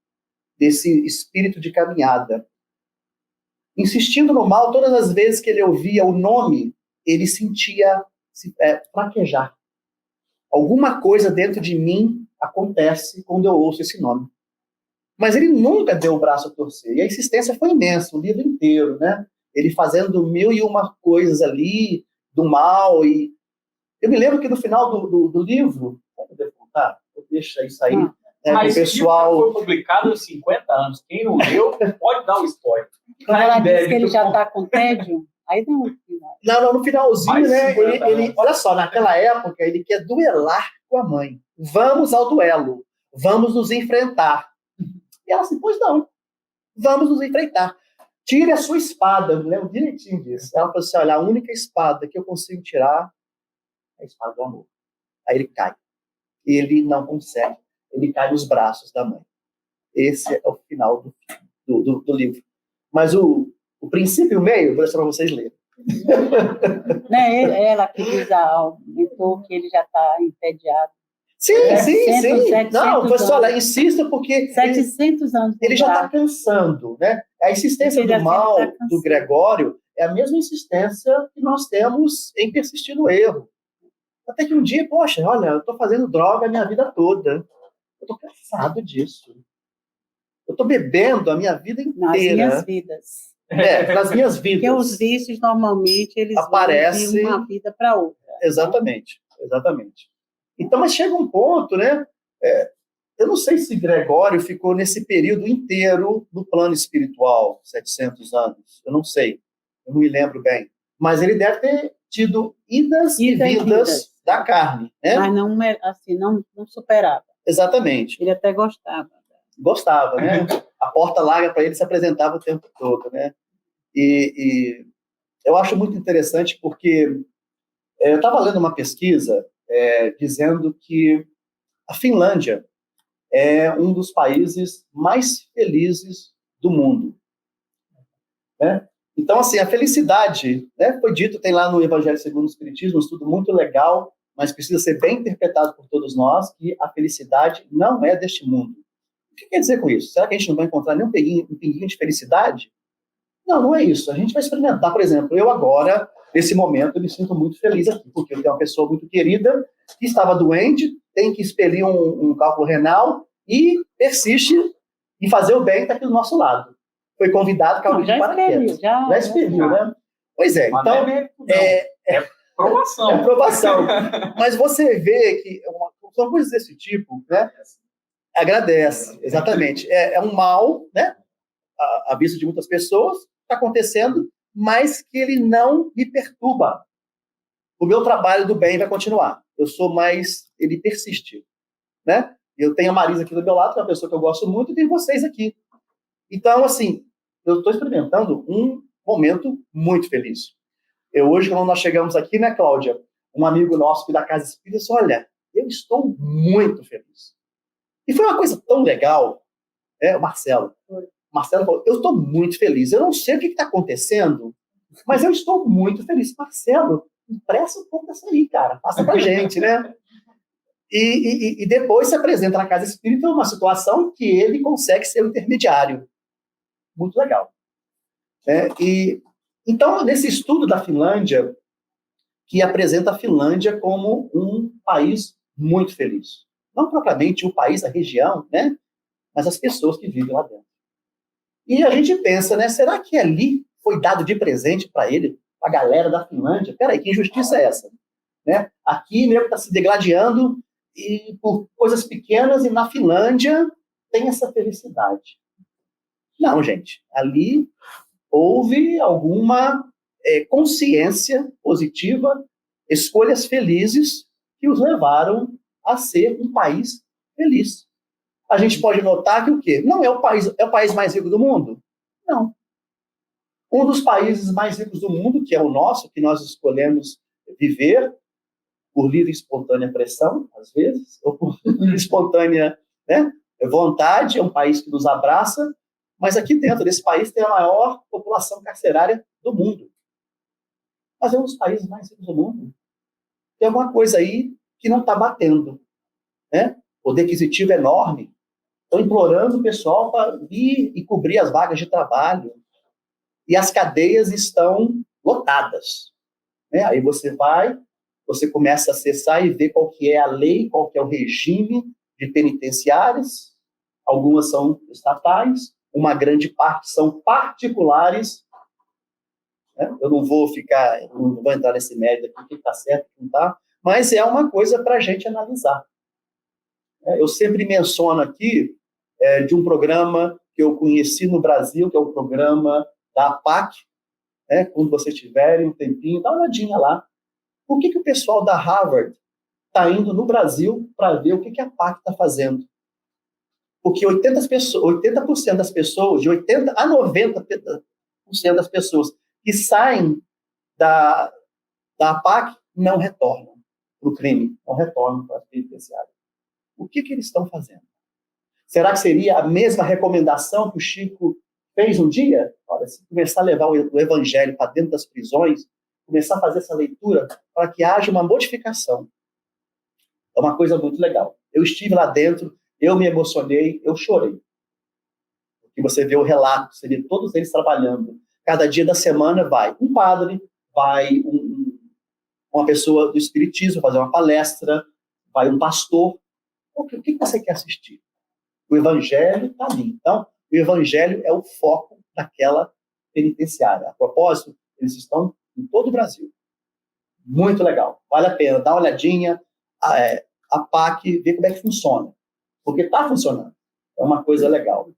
Speaker 1: desse espírito de caminhada. Insistindo no mal, todas as vezes que ele ouvia o nome, ele sentia fraquejar. Alguma coisa dentro de mim acontece quando eu ouço esse nome. Mas ele nunca deu o braço a torcer. E a insistência foi imensa, o livro inteiro, né? Ele fazendo 1001 coisas ali, do mal. E eu me lembro que no final do livro, eu devo contar? Deixa isso aí. O pessoal...
Speaker 3: foi publicado há 50 anos. Quem não leu, pode dar o spoiler.
Speaker 2: Ela disse que ele já está com tédio. Aí não.
Speaker 1: Não, no finalzinho,
Speaker 3: Mais
Speaker 1: né?
Speaker 3: 50
Speaker 1: Ele, olha só, naquela época, ele quer duelar com a mãe. Vamos ao duelo. Vamos nos enfrentar. E ela assim, pois não. Vamos nos enfrentar. Tire a sua espada. Eu me lembro direitinho disso. Ela falou assim, olha, a única espada que eu consigo tirar é a espada do amor. Aí ele cai. Ele não consegue. Ele cai nos braços da mãe. Esse é o final do livro. Mas o princípio e o meio, eu vou deixar para vocês lerem.
Speaker 2: Né, ela que diz ao mentor que ele já está entediado.
Speaker 1: Sim.
Speaker 2: 700
Speaker 1: Não, pessoal, olha, insista porque
Speaker 2: 700 anos.
Speaker 1: ele já está cansando, né? A insistência do mal do Gregório é a mesma insistência que nós temos em persistir no erro. Até que um dia, poxa, olha, eu estou fazendo droga a minha vida toda. Eu estou cansado disso. Eu estou bebendo a minha vida inteira.
Speaker 2: Nas minhas vidas.
Speaker 1: Nas minhas vidas.
Speaker 2: Porque os vícios, normalmente, eles
Speaker 1: aparecem
Speaker 2: vão de uma vida para outra.
Speaker 1: Exatamente. Então, mas chega um ponto, né? Eu não sei se Gregório ficou nesse período inteiro no plano espiritual, 700 anos. Eu não sei. Eu não me lembro bem. Mas ele deve ter tido idas e vindas da carne, né?
Speaker 2: Mas não, assim, não superava.
Speaker 1: Exatamente.
Speaker 2: Ele até gostava.
Speaker 1: Gostava, né? A porta larga para ele se apresentava o tempo todo, né? E eu acho muito interessante porque eu estava lendo uma pesquisa dizendo que a Finlândia é um dos países mais felizes do mundo, né? Então, assim, a felicidade, né, foi dito, tem lá no Evangelho segundo o Espiritismo, um estudo muito legal, mas precisa ser bem interpretado por todos nós, que a felicidade não é deste mundo. O que quer dizer com isso? Será que a gente não vai encontrar nenhum pinguinho de felicidade? Não é isso. A gente vai experimentar, por exemplo, eu agora, nesse momento, eu me sinto muito feliz aqui, porque eu tenho uma pessoa muito querida que estava doente, tem que expelir um cálculo renal e persiste em fazer o bem, está aqui do nosso lado. Foi convidado, caiu de paraquedas. Já expeliu, né? Pois é, então...
Speaker 3: É provação.
Speaker 1: É provação. Mas você vê que são coisas desse tipo, né? Agradece, exatamente. É um mal, né? À vista de muitas pessoas, está acontecendo, mas que ele não me perturba. O meu trabalho do bem vai continuar. Eu sou mais... Ele persiste, né? Eu tenho a Marisa aqui do meu lado, que é uma pessoa que eu gosto muito, e tenho vocês aqui. Então, assim, eu estou experimentando um momento muito feliz. Hoje, quando nós chegamos aqui, né, Cláudia? Um amigo nosso da Casa Espírita disse, olha, eu estou muito feliz. E foi uma coisa tão legal, o Marcelo. O Marcelo falou, eu estou muito feliz. Eu não sei o que está acontecendo, mas eu estou muito feliz. Marcelo, empresta um pouco dessa aí, cara. Passa pra gente, né? E depois se apresenta na Casa Espírita uma situação que ele consegue ser o intermediário. Muito legal. Então, nesse estudo da Finlândia, que apresenta a Finlândia como um país muito feliz. Não propriamente o país, a região, né? Mas as pessoas que vivem lá dentro. E a gente pensa, né? Será que ali foi dado de presente para ele, a galera da Finlândia? Peraí, que injustiça é essa? Né? Aqui mesmo está se degladiando e por coisas pequenas, e na Finlândia tem essa felicidade. Não, gente. Ali houve alguma consciência positiva, escolhas felizes que os levaram a ser um país feliz. A gente pode notar que o quê? Não é o país mais rico do mundo? Não. Um dos países mais ricos do mundo, que é o nosso, que nós escolhemos viver por livre e espontânea pressão, às vezes, ou por livre e espontânea, né, vontade, é um país que nos abraça, mas aqui dentro desse país tem a maior população carcerária do mundo. Mas é um dos países mais ricos do mundo. Tem alguma coisa aí que não está batendo, né? O poder aquisitivo é enorme. Estão implorando o pessoal para vir e cobrir as vagas de trabalho. E as cadeias estão lotadas, né? Aí você começa a acessar e ver qual que é a lei, qual que é o regime de penitenciárias, algumas são estatais, uma grande parte são particulares, né? Eu não vou entrar nesse mérito aqui, o que está certo, o que não está, mas é uma coisa para a gente analisar. Eu sempre menciono aqui de um programa que eu conheci no Brasil, que é o programa da APAC, né? Quando vocês tiverem um tempinho, dá uma olhadinha lá. Por que o pessoal da Harvard está indo no Brasil para ver o que a APAC está fazendo? Porque 80% das pessoas, de 80% a 90% das pessoas que saem da APAC não retornam para o crime, não retornam para a penitenciária. O que eles estão fazendo? Será que seria a mesma recomendação que o Chico fez um dia? Olha, se começar a levar o evangelho para dentro das prisões, começar a fazer essa leitura para que haja uma modificação. É uma coisa muito legal. Eu estive lá dentro, eu me emocionei, eu chorei. Porque você vê o relato, você vê todos eles trabalhando. Cada dia da semana vai um padre, vai uma pessoa do espiritismo fazer uma palestra, vai um pastor. O que você quer assistir? O evangelho está ali. Então, o evangelho é o foco daquela penitenciária. A propósito, eles estão em todo o Brasil. Muito legal. Vale a pena. Dá uma olhadinha, a PAC, ver como é que funciona. Porque está funcionando. É uma coisa legal.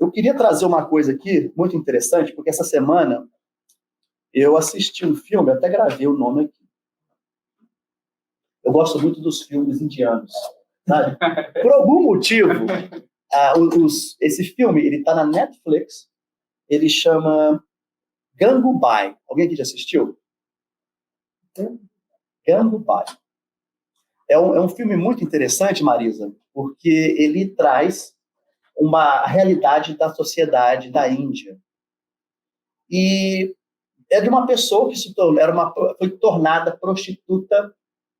Speaker 1: Eu queria trazer uma coisa aqui muito interessante, porque essa semana eu assisti um filme, até gravei o nome aqui. Eu gosto muito dos filmes indianos. Sabe? Por algum motivo, esse filme ele está na Netflix, ele chama Gangubai. Alguém aqui já assistiu? Gangubai. É um filme muito interessante, Marisa, porque ele traz uma realidade da sociedade da Índia. E é de uma pessoa que foi tornada prostituta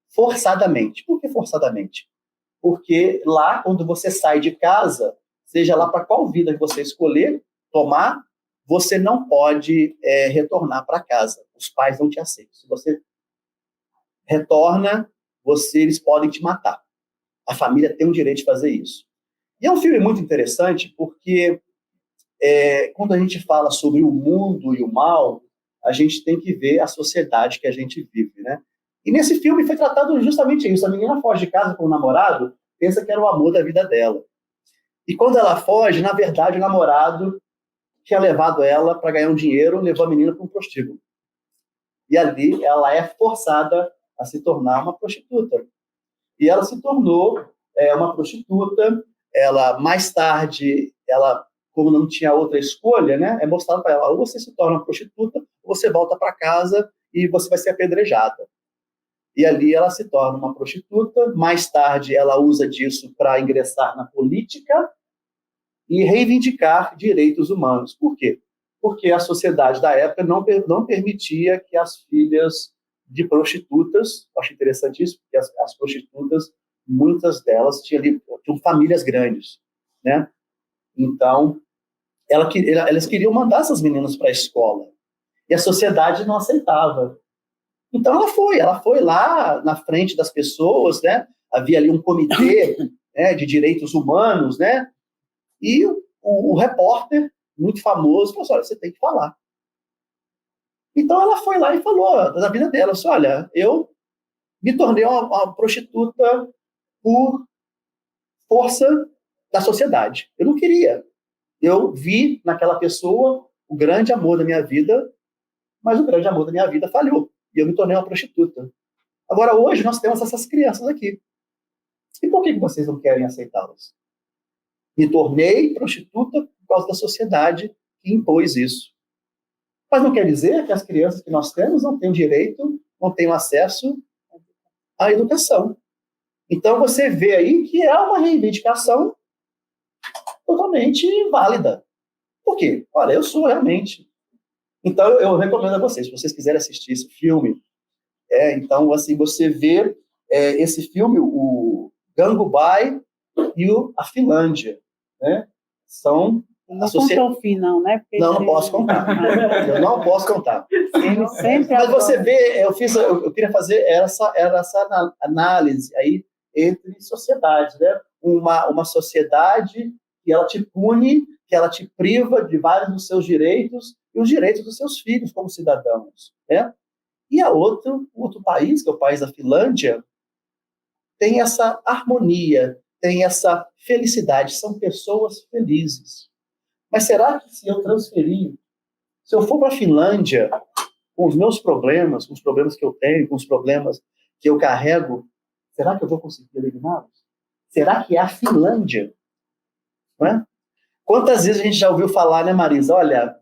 Speaker 1: forçadamente. Por que forçadamente? Porque lá, quando você sai de casa, seja lá para qual vida que você escolher tomar, você não pode retornar para casa. Os pais não te aceitam. Se você retorna, eles podem te matar. A família tem o direito de fazer isso. E é um filme muito interessante porque quando a gente fala sobre o mundo e o mal, a gente tem que ver a sociedade que a gente vive, né? E nesse filme foi tratado justamente isso. A menina foge de casa com o namorado, pensa que era o amor da vida dela. E quando ela foge, na verdade, o namorado tinha levado ela para ganhar um dinheiro, levou a menina para um prostíbulo. E ali ela é forçada a se tornar uma prostituta. E ela se tornou uma prostituta. Ela, mais tarde, como não tinha outra escolha, né, é mostrado para ela, ou você se torna uma prostituta, ou você volta para casa e você vai ser apedrejada. E ali ela se torna uma prostituta. Mais tarde, ela usa disso para ingressar na política e reivindicar direitos humanos. Por quê? Porque a sociedade da época não permitia que as filhas de prostitutas, eu acho interessante isso, porque as prostitutas, muitas delas tinham famílias grandes, né? Então, elas queriam mandar essas meninas para a escola. E a sociedade não aceitava. Então ela foi lá na frente das pessoas, né? Havia ali um comitê de direitos humanos, né? E o repórter, muito famoso, falou assim, olha, você tem que falar. Então ela foi lá e falou da vida dela, assim, olha, eu me tornei uma prostituta por força da sociedade. Eu não queria. Eu vi naquela pessoa o grande amor da minha vida, mas o grande amor da minha vida falhou. E eu me tornei uma prostituta. Agora, hoje, nós temos essas crianças aqui. E por que vocês não querem aceitá-las? Me tornei prostituta por causa da sociedade que impôs isso. Mas não quer dizer que as crianças que nós temos não têm direito, não têm acesso à educação. Então, você vê aí que é uma reivindicação totalmente válida. Por quê? Olha, eu sou realmente... Então, eu recomendo a vocês, se vocês quiserem assistir esse filme, então, assim, você vê esse filme, o Gangubai e a Finlândia, né? São...
Speaker 2: Não contou o fim, não, né? Porque
Speaker 1: não posso contar. Eu não posso contar. Mas você vê, eu queria fazer essa análise aí entre sociedades, né? Uma sociedade que ela te pune, que ela te priva de vários dos seus direitos e os direitos dos seus filhos como cidadãos, né? E outro país, que é o país da Finlândia, tem essa harmonia, tem essa felicidade, são pessoas felizes. Mas será que se eu transferir, se eu for para a Finlândia, com os meus problemas, com os problemas que eu tenho, com os problemas que eu carrego, será que eu vou conseguir eliminá-los? Será que é a Finlândia? Não é? Quantas vezes a gente já ouviu falar, né, Marisa? Olha,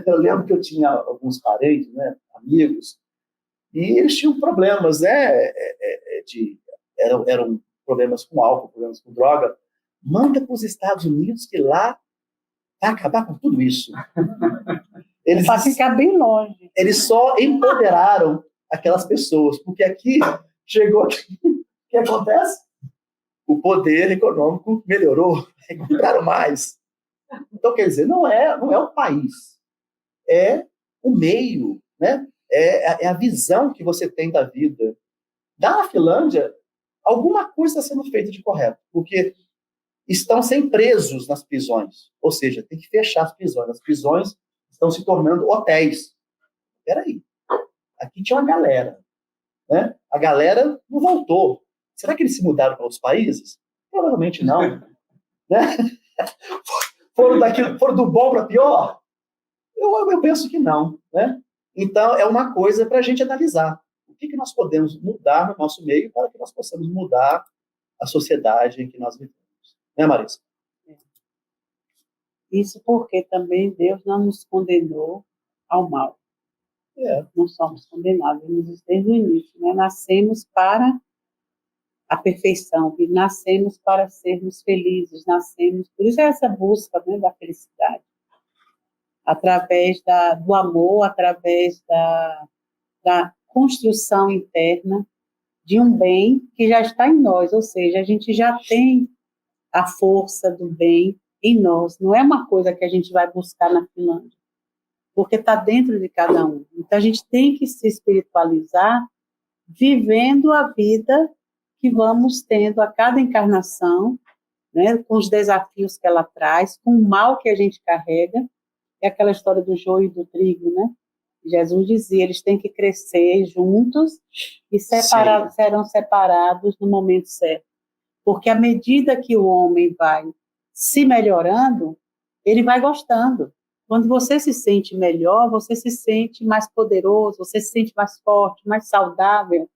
Speaker 1: eu lembro que eu tinha alguns parentes, né, amigos, e eles tinham problemas, né, eram problemas com álcool, problemas com droga. Manda para os Estados Unidos, que lá vai acabar com tudo isso.
Speaker 2: Eles vai ficar bem longe.
Speaker 1: Eles só empoderaram aquelas pessoas, porque aqui chegou aqui, o que acontece? O poder econômico melhorou, compraram mais. Então, quer dizer, não é o país, é o meio, né? É a visão que você tem da vida. Da Finlândia, alguma coisa está sendo feita de correto, porque estão sendo presos nas prisões, ou seja, tem que fechar as prisões estão se tornando hotéis. Espera aí, aqui tinha uma galera, né? A galera não voltou. Será que eles se mudaram para outros países? Provavelmente não. Né? Foram do bom para pior? Eu penso que não. Né? Então, é uma coisa para a gente analisar. O que nós podemos mudar no nosso meio para que nós possamos mudar a sociedade em que nós vivemos. Né, Marisa?
Speaker 2: Isso porque também Deus não nos condenou ao mal. Não somos condenados, desde o início. Né? Nascemos para a perfeição, e nascemos para sermos felizes, por isso é essa busca, né, da felicidade, através do amor, através da construção interna de um bem que já está em nós, ou seja, a gente já tem a força do bem em nós, não é uma coisa que a gente vai buscar na Finlândia, porque está dentro de cada um. Então a gente tem que se espiritualizar vivendo a vida que vamos tendo a cada encarnação, né, com os desafios que ela traz, com o mal que a gente carrega, é aquela história do joio e do trigo, né? Jesus dizia, eles têm que crescer juntos e serão separados no momento certo. Porque à medida que o homem vai se melhorando, ele vai gostando. Quando você se sente melhor, você se sente mais poderoso, você se sente mais forte, mais saudável.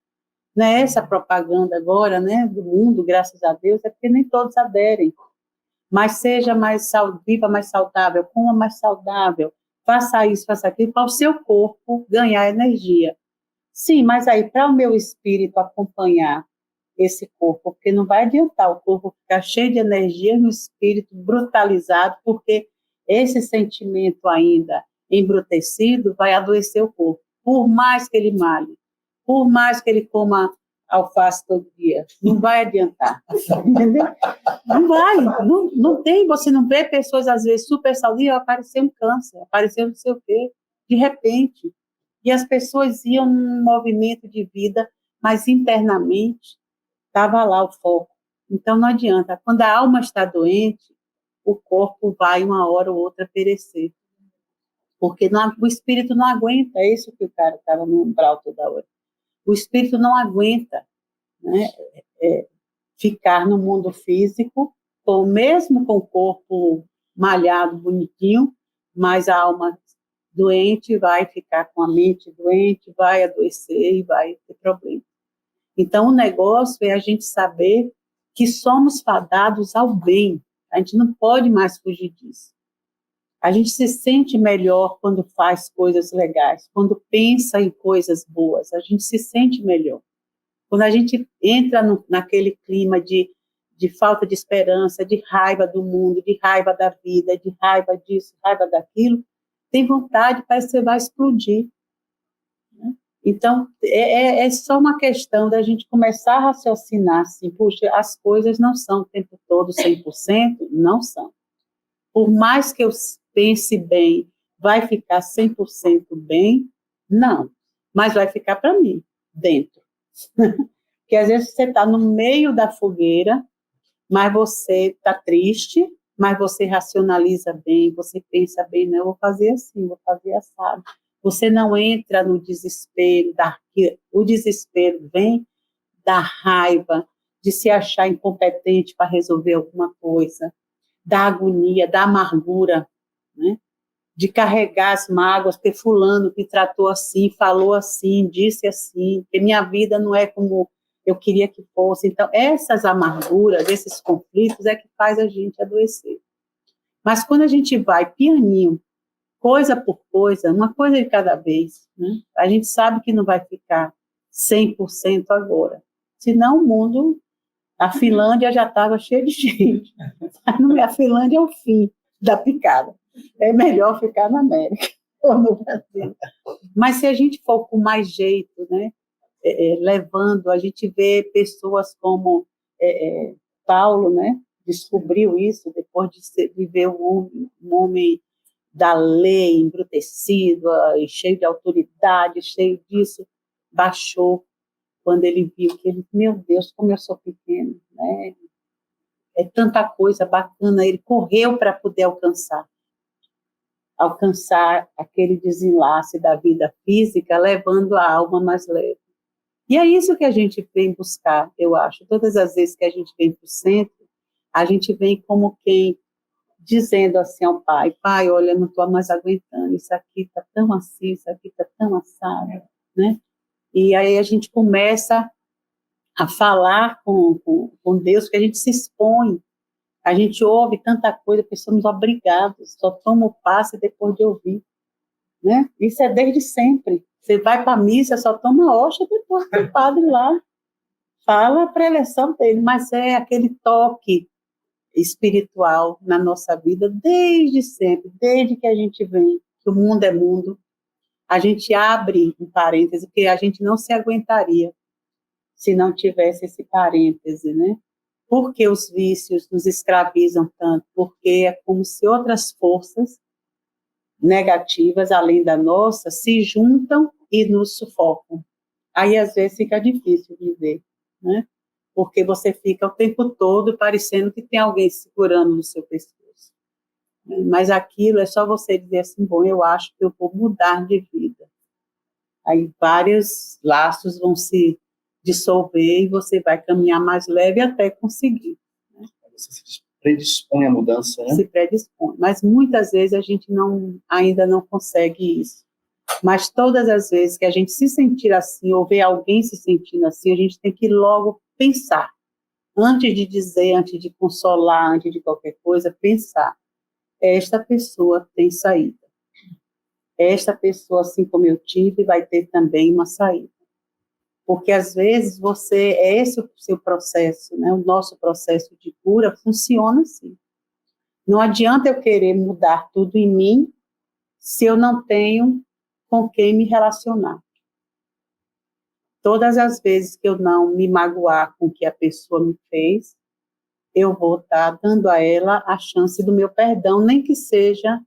Speaker 2: Não é essa propaganda agora, né, do mundo, graças a Deus, é porque nem todos aderem. Mas seja mais viva mais saudável, coma mais saudável, faça isso, faça aquilo, para o seu corpo ganhar energia. Sim, mas aí para o meu espírito acompanhar esse corpo, porque não vai adiantar o corpo ficar cheio de energia e o espírito brutalizado, porque esse sentimento ainda embrutecido vai adoecer o corpo, por mais que ele malhe, por mais que ele coma alface todo dia, não vai adiantar, entendeu? Não vai, não tem, você não vê pessoas às vezes super saudáveis, apareceu um câncer, apareceu não sei o quê, de repente, e as pessoas iam num movimento de vida, mas internamente estava lá o foco. Então não adianta, quando a alma está doente, o corpo vai uma hora ou outra perecer, porque o espírito não aguenta, é isso que o cara estava no umbral toda hora. O espírito não aguenta, né, ficar no mundo físico, mesmo com o corpo malhado, bonitinho, mas a alma doente vai ficar com a mente doente, vai adoecer e vai ter problema. Então, o negócio é a gente saber que somos fadados ao bem. A gente não pode mais fugir disso. A gente se sente melhor quando faz coisas legais, quando pensa em coisas boas, a gente se sente melhor. Quando a gente entra naquele clima de falta de esperança, de raiva do mundo, de raiva da vida, de raiva disso, raiva daquilo, tem vontade, parece que você vai explodir. Né? Então, é só uma questão da gente começar a raciocinar assim, puxa, as coisas não são o tempo todo 100%, não são. Por mais que eu pense bem, vai ficar 100% bem? Não, mas vai ficar para mim, dentro. Porque às vezes você está no meio da fogueira, mas você está triste, mas você racionaliza bem, você pensa bem, não, eu vou fazer assim, vou fazer assado. Você não entra no desespero, o desespero vem da raiva, de se achar incompetente para resolver alguma coisa, da agonia, da amargura, né? De carregar as mágoas, porque fulano me tratou assim, falou assim, disse assim, que minha vida não é como eu queria que fosse. Então, essas amarguras, esses conflitos é que faz a gente adoecer. Mas quando a gente vai pianinho, coisa por coisa, uma coisa de cada vez, né? A gente sabe que não vai ficar 100% agora. Senão o mundo, a Finlândia já estava cheia de gente. A Finlândia é o fim da picada. É melhor ficar na América ou no Brasil. Mas se a gente for com mais jeito, né, levando, a gente vê pessoas como Paulo, né, descobriu isso depois de viver um homem da lei, embrutecido, cheio de autoridade, cheio disso, baixou quando ele viu que ele, meu Deus, como eu sou pequeno, né? É tanta coisa bacana, ele correu para poder alcançar aquele desenlace da vida física, levando a alma mais leve. E é isso que a gente vem buscar, eu acho. Todas as vezes que a gente vem para o centro, a gente vem como quem, dizendo assim ao pai, pai, olha, não estou mais aguentando, isso aqui está tão assim, isso aqui está tão assado, né? E aí a gente começa a falar com Deus, que a gente se expõe, a gente ouve tanta coisa, que somos obrigados, só toma o passe depois de ouvir, né? Isso é desde sempre. Você vai para a missa, só toma hóstia depois que o padre lá fala a preleção dele, mas é aquele toque espiritual na nossa vida desde sempre, desde que a gente vem, que o mundo é mundo, a gente abre um parêntese, porque a gente não se aguentaria se não tivesse esse parêntese, né? Porque os vícios nos escravizam tanto? Porque é como se outras forças negativas, além da nossa, se juntam e nos sufocam. Aí, às vezes, fica difícil viver, né? Porque você fica o tempo todo parecendo que tem alguém segurando no seu pescoço. Mas aquilo é só você dizer assim, bom, eu acho que eu vou mudar de vida. Aí vários laços vão se dissolver e você vai caminhar mais leve até conseguir. Né?
Speaker 1: Você se predispõe à mudança, né?
Speaker 2: Se predispõe. Mas muitas vezes a gente ainda não consegue isso. Mas todas as vezes que a gente se sentir assim, ou ver alguém se sentindo assim, a gente tem que logo pensar. Antes de dizer, antes de consolar, antes de qualquer coisa, pensar. Esta pessoa tem saída. Esta pessoa, assim como eu tive, vai ter também uma saída. Porque, às vezes, esse o seu processo, né? O nosso processo de cura funciona assim. Não adianta eu querer mudar tudo em mim se eu não tenho com quem me relacionar. Todas as vezes que eu não me magoar com o que a pessoa me fez, eu vou estar dando a ela a chance do meu perdão, nem que seja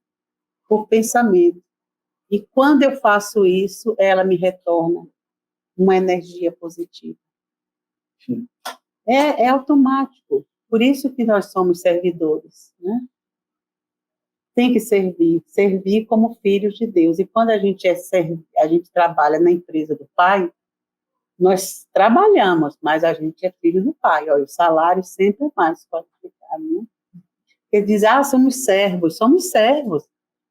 Speaker 2: por pensamento. E quando eu faço isso, ela me retorna uma energia positiva.
Speaker 1: Sim.
Speaker 2: É automático. Por isso que nós somos servidores, né? Tem que servir como filhos de Deus. E quando a gente trabalha na empresa do Pai, nós trabalhamos, mas a gente é filho do Pai. Olha, o salário sempre é mais qualificado, né? Ele diz, somos servos.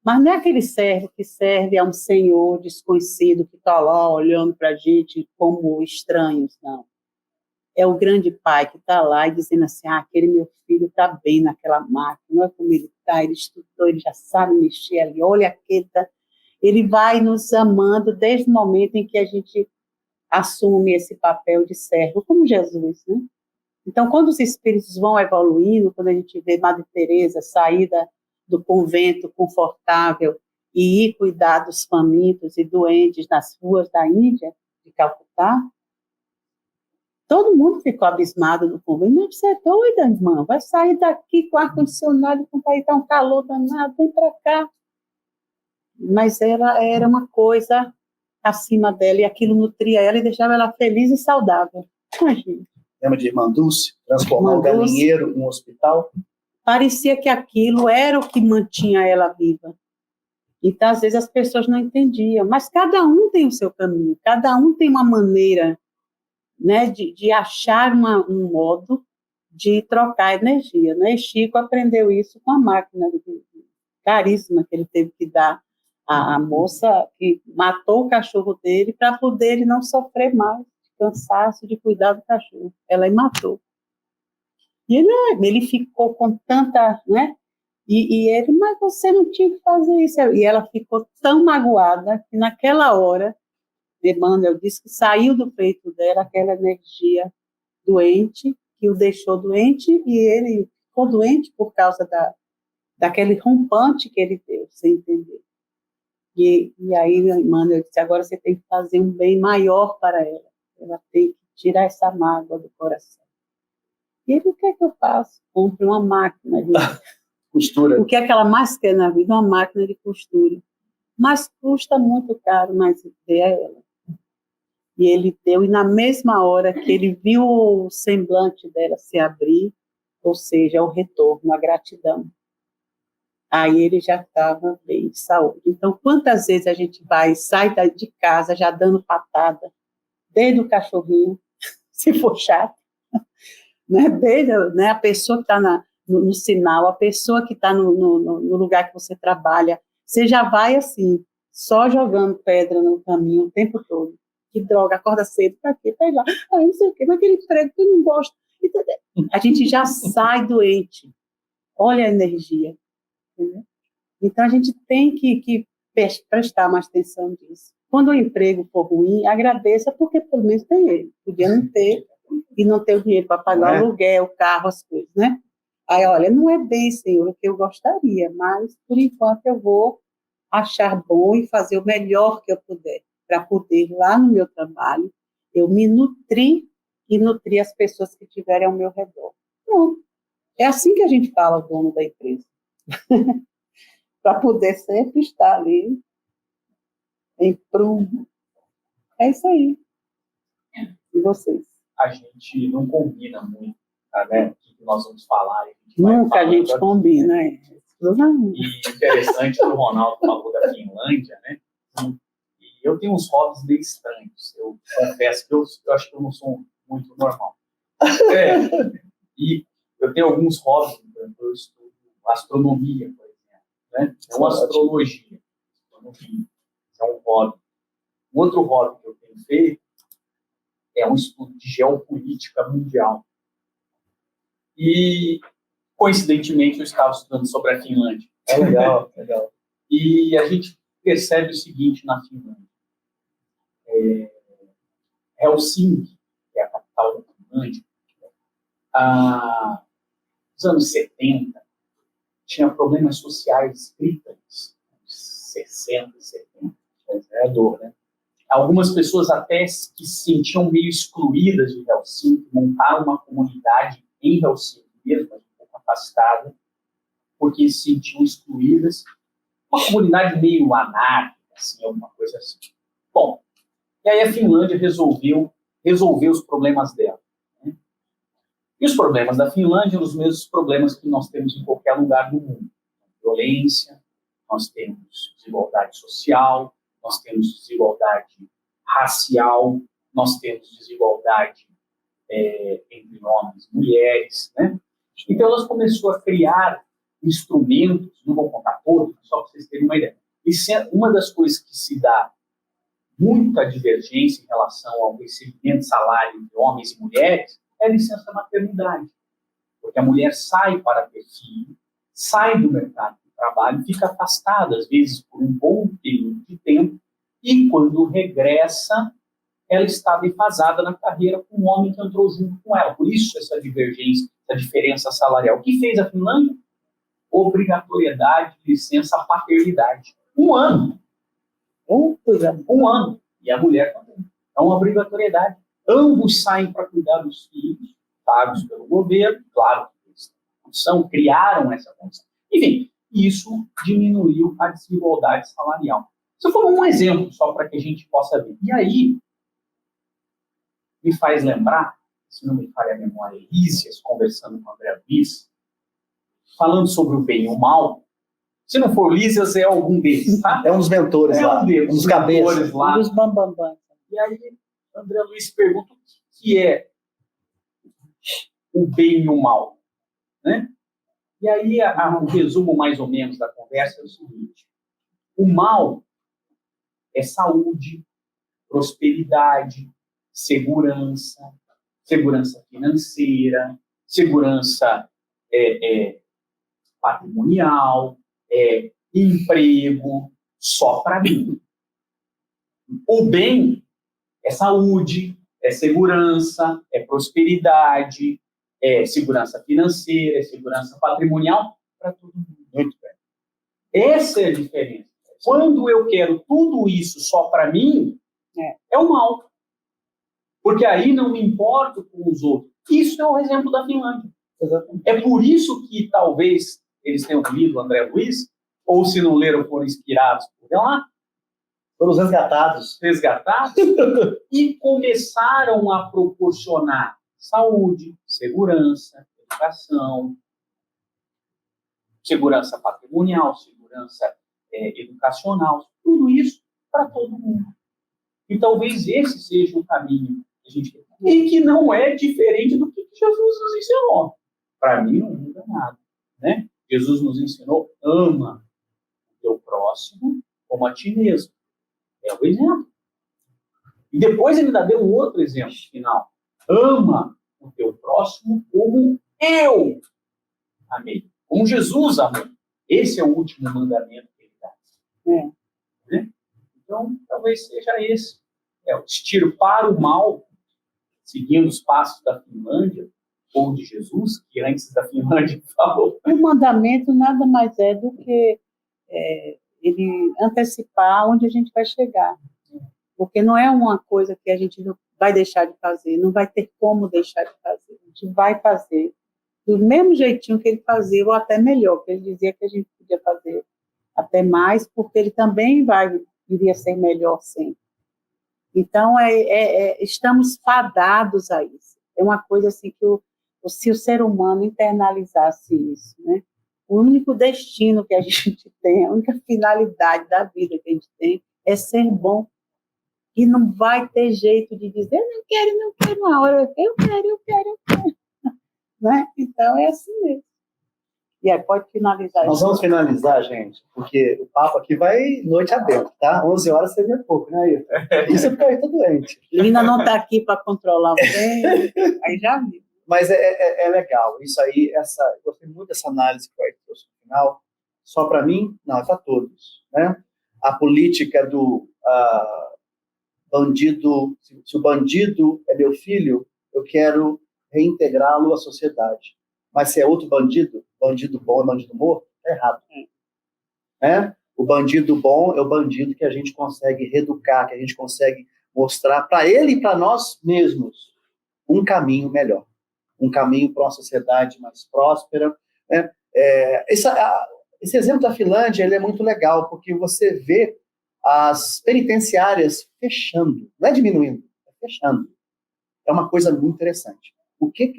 Speaker 2: Mas não é aquele servo que serve a um senhor desconhecido que está lá olhando para a gente como estranhos, não. É o grande pai que está lá e dizendo assim, aquele meu filho está bem naquela máquina, olha como ele está, ele estudou, ele já sabe mexer ali, olha aquele, ele vai nos amando desde o momento em que a gente assume esse papel de servo, como Jesus, né? Então, quando os espíritos vão evoluindo, quando a gente vê Madre Teresa sair do convento confortável e ir cuidar dos famintos e doentes nas ruas da Índia, de Calcutá, todo mundo ficou abismado no convento. Mas você é doida, irmã? Vai sair daqui com ar-condicionado, com tá um calor danado, vem para cá. Mas era uma coisa acima dela, e aquilo nutria ela e deixava ela feliz e saudável. Imagina.
Speaker 1: Lembra de Irmã Dulce? Transformar o galinheiro em um hospital?
Speaker 2: Parecia que aquilo era o que mantinha ela viva. Então, às vezes, as pessoas não entendiam. Mas cada um tem o seu caminho, cada um tem uma maneira, né, de achar um modo de trocar energia, né? E Chico aprendeu isso com a máquina caríssima que ele teve que dar à moça que matou o cachorro dele para poder ele não sofrer mais de cansaço de cuidar do cachorro. Ela matou. E ele ficou com tanta, né? E ele, mas você não tinha que fazer isso. E ela ficou tão magoada que naquela hora, Emmanuel disse que saiu do peito dela aquela energia doente, que o deixou doente, e ele ficou doente por causa daquele rompante que ele deu, sem entender. E aí Emmanuel disse, agora você tem que fazer um bem maior para ela. Ela tem que tirar essa mágoa do coração. E ele, o que é que eu faço? Compre uma máquina de
Speaker 1: costura.
Speaker 2: O que é que ela mais quer na vida? Uma máquina de costura. Mas custa muito caro, mas dê a ela. E ele deu, e na mesma hora que ele viu o semblante dela se abrir, ou seja, o retorno, a gratidão, aí ele já estava bem de saúde. Então, quantas vezes a gente sai de casa já dando patada, desde o cachorrinho, se for chato, né? Desde, né, a pessoa que está no sinal, a pessoa que está no lugar que você trabalha, você já vai assim, só jogando pedra no caminho o tempo todo. Que droga, acorda cedo, para quê? Para ir lá, não sei o quê, naquele emprego que eu não gosto. A gente já sai doente. Olha a energia. Entendeu? Então, a gente tem que prestar mais atenção nisso. Quando o emprego for ruim, agradeça, porque pelo menos tem ele. Podia não ter, e não ter o dinheiro para pagar o aluguel, o carro, as coisas, né? Aí, olha, não é bem, Senhor, o que eu gostaria, mas, por enquanto, eu vou achar bom e fazer o melhor que eu puder, para poder, lá no meu trabalho, eu me nutrir e nutrir as pessoas que estiverem ao meu redor. Não. É assim que a gente fala ao dono da empresa. Para poder sempre estar ali em prumo. É isso aí. E vocês?
Speaker 3: A gente não combina muito, né? O que nós vamos falar.
Speaker 2: Nunca a gente combina, é.
Speaker 3: E interessante que o Ronaldo falou da Finlândia, né? E eu tenho uns hobbies meio estranhos. Eu confesso que eu acho que eu não sou muito normal. E eu tenho alguns hobbies, eu estudo astronomia, por exemplo, né? Então, astrologia. É um hobby. Um outro hobby que eu tenho feito é um estudo de geopolítica mundial. E, coincidentemente, eu estava estudando sobre a Finlândia.
Speaker 1: É legal, legal.
Speaker 3: E a gente percebe o seguinte na Finlândia. Helsinki, que é a capital da Finlândia, nos anos 70, tinha problemas sociais gritantes, 60, 70, é dor, né? Algumas pessoas até que se sentiam meio excluídas de Helsinki, montaram uma comunidade em Helsinki mesmo, um pouco afastada, porque se sentiam excluídas. Uma comunidade meio anárquica, assim, alguma coisa assim. Bom, e aí a Finlândia resolveu os problemas dela. Né? E os problemas da Finlândia são os mesmos problemas que nós temos em qualquer lugar do mundo. Violência, nós temos desigualdade social, nós temos desigualdade racial, nós temos desigualdade entre homens e mulheres, né? Então, elas começou a criar instrumentos, não vou contar todos, só para vocês terem uma ideia. E uma das coisas que se dá muita divergência em relação ao recebimento de salário de homens e mulheres é a licença maternidade. Porque a mulher sai para ter filho, sai do mercado de trabalho, fica afastada, às vezes, por um bom período de tempo, e quando regressa, ela está defasada na carreira com o homem que entrou junto com ela. Por isso, essa divergência, essa diferença salarial. O que fez a Finlândia? Obrigatoriedade de licença paternidade. 1 ano. Um ano. E a mulher também. É uma obrigatoriedade. Ambos saem para cuidar dos filhos, pagos pelo governo. Claro que eles criaram essa condição. Enfim, isso diminuiu a desigualdade salarial. Isso foi um exemplo só para que a gente possa ver. E aí, me faz lembrar se não me falha a memória, Lísias, conversando com André Luiz, falando sobre o bem e o mal. Se não for Lísias, é algum deles, tá?
Speaker 1: É um dos mentores lá,
Speaker 3: um
Speaker 1: dos cabeças.
Speaker 3: lá.
Speaker 2: Dos bambambam.
Speaker 3: E aí, André Luiz pergunta o que é o bem e o mal, né? E aí, o resumo mais ou menos da conversa é o seguinte: o mal é saúde, prosperidade, segurança financeira, segurança patrimonial, emprego, só para mim. O bem é saúde, é segurança, é prosperidade, é segurança financeira, é segurança patrimonial para todo mundo.
Speaker 1: Muito bem.
Speaker 3: Essa é a diferença. Quando eu quero tudo isso só para mim, é o mal. Porque aí não me importo com os outros. Isso é o exemplo da Finlândia.
Speaker 1: Exatamente.
Speaker 3: É por isso que talvez eles tenham lido o André Luiz, ou se não leram, foram inspirados por lá,
Speaker 1: Foram os resgatados.
Speaker 3: e começaram a proporcionar saúde, segurança, educação, segurança patrimonial, segurança educacional, tudo isso para todo mundo. E talvez esse seja o caminho que a gente quer. E que não é diferente do que Jesus nos ensinou. Para mim, não muda nada, né? Jesus nos ensinou: ama o teu próximo como a ti mesmo. É o exemplo. E depois ele ainda deu um outro exemplo final. Ama o teu próximo como eu amei. Como Jesus amou. Esse é o último mandamento que ele dá. Né? Então, talvez seja esse. O extirpar o mal, seguindo os passos da Finlândia, ou de Jesus, que antes da Finlândia falou.
Speaker 2: O mandamento nada mais é do que ele antecipar onde a gente vai chegar. Porque não é uma coisa que a gente não vai deixar de fazer, não vai ter como deixar de fazer. A gente vai fazer do mesmo jeitinho que ele fazia, ou até melhor, porque ele dizia que a gente podia fazer até mais, porque ele também iria ser melhor sempre. Então, estamos fadados a isso. É uma coisa assim que se o ser humano internalizasse isso, né? O único destino que a gente tem, a única finalidade da vida que a gente tem é ser bom. E não vai ter jeito de dizer, eu não quero uma hora, eu quero. Né? Então, é assim mesmo. E aí, pode finalizar.
Speaker 1: Nós vamos finalizar, gente, porque o papo aqui vai noite adentro, tá? 11 horas seria pouco, né, Ayrton? Isso é porque o Ayrton é doente.
Speaker 2: Lina não está aqui para controlar o tempo, aí já viu.
Speaker 1: Mas é legal. Isso aí, eu gostei muito dessa análise que o Ayrton trouxe no final. Só para mim? Não, é para todos. Né? A política do bandido, se o bandido é meu filho, eu quero reintegrá-lo à sociedade. Mas se é outro bandido bom é bandido morto, é errado. Né? O bandido bom é o bandido que a gente consegue reeducar, que a gente consegue mostrar para ele e para nós mesmos um caminho melhor, um caminho para uma sociedade mais próspera. Né? Esse exemplo da Finlândia ele é muito legal, porque você vê as penitenciárias fechando, não é diminuindo, é fechando. É uma coisa muito interessante. O que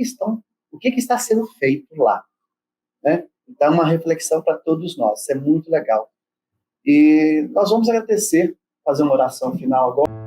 Speaker 1: está sendo feito lá? Né? Então, é uma reflexão para todos nós. Isso é muito legal. E nós vamos agradecer, fazer uma oração final agora.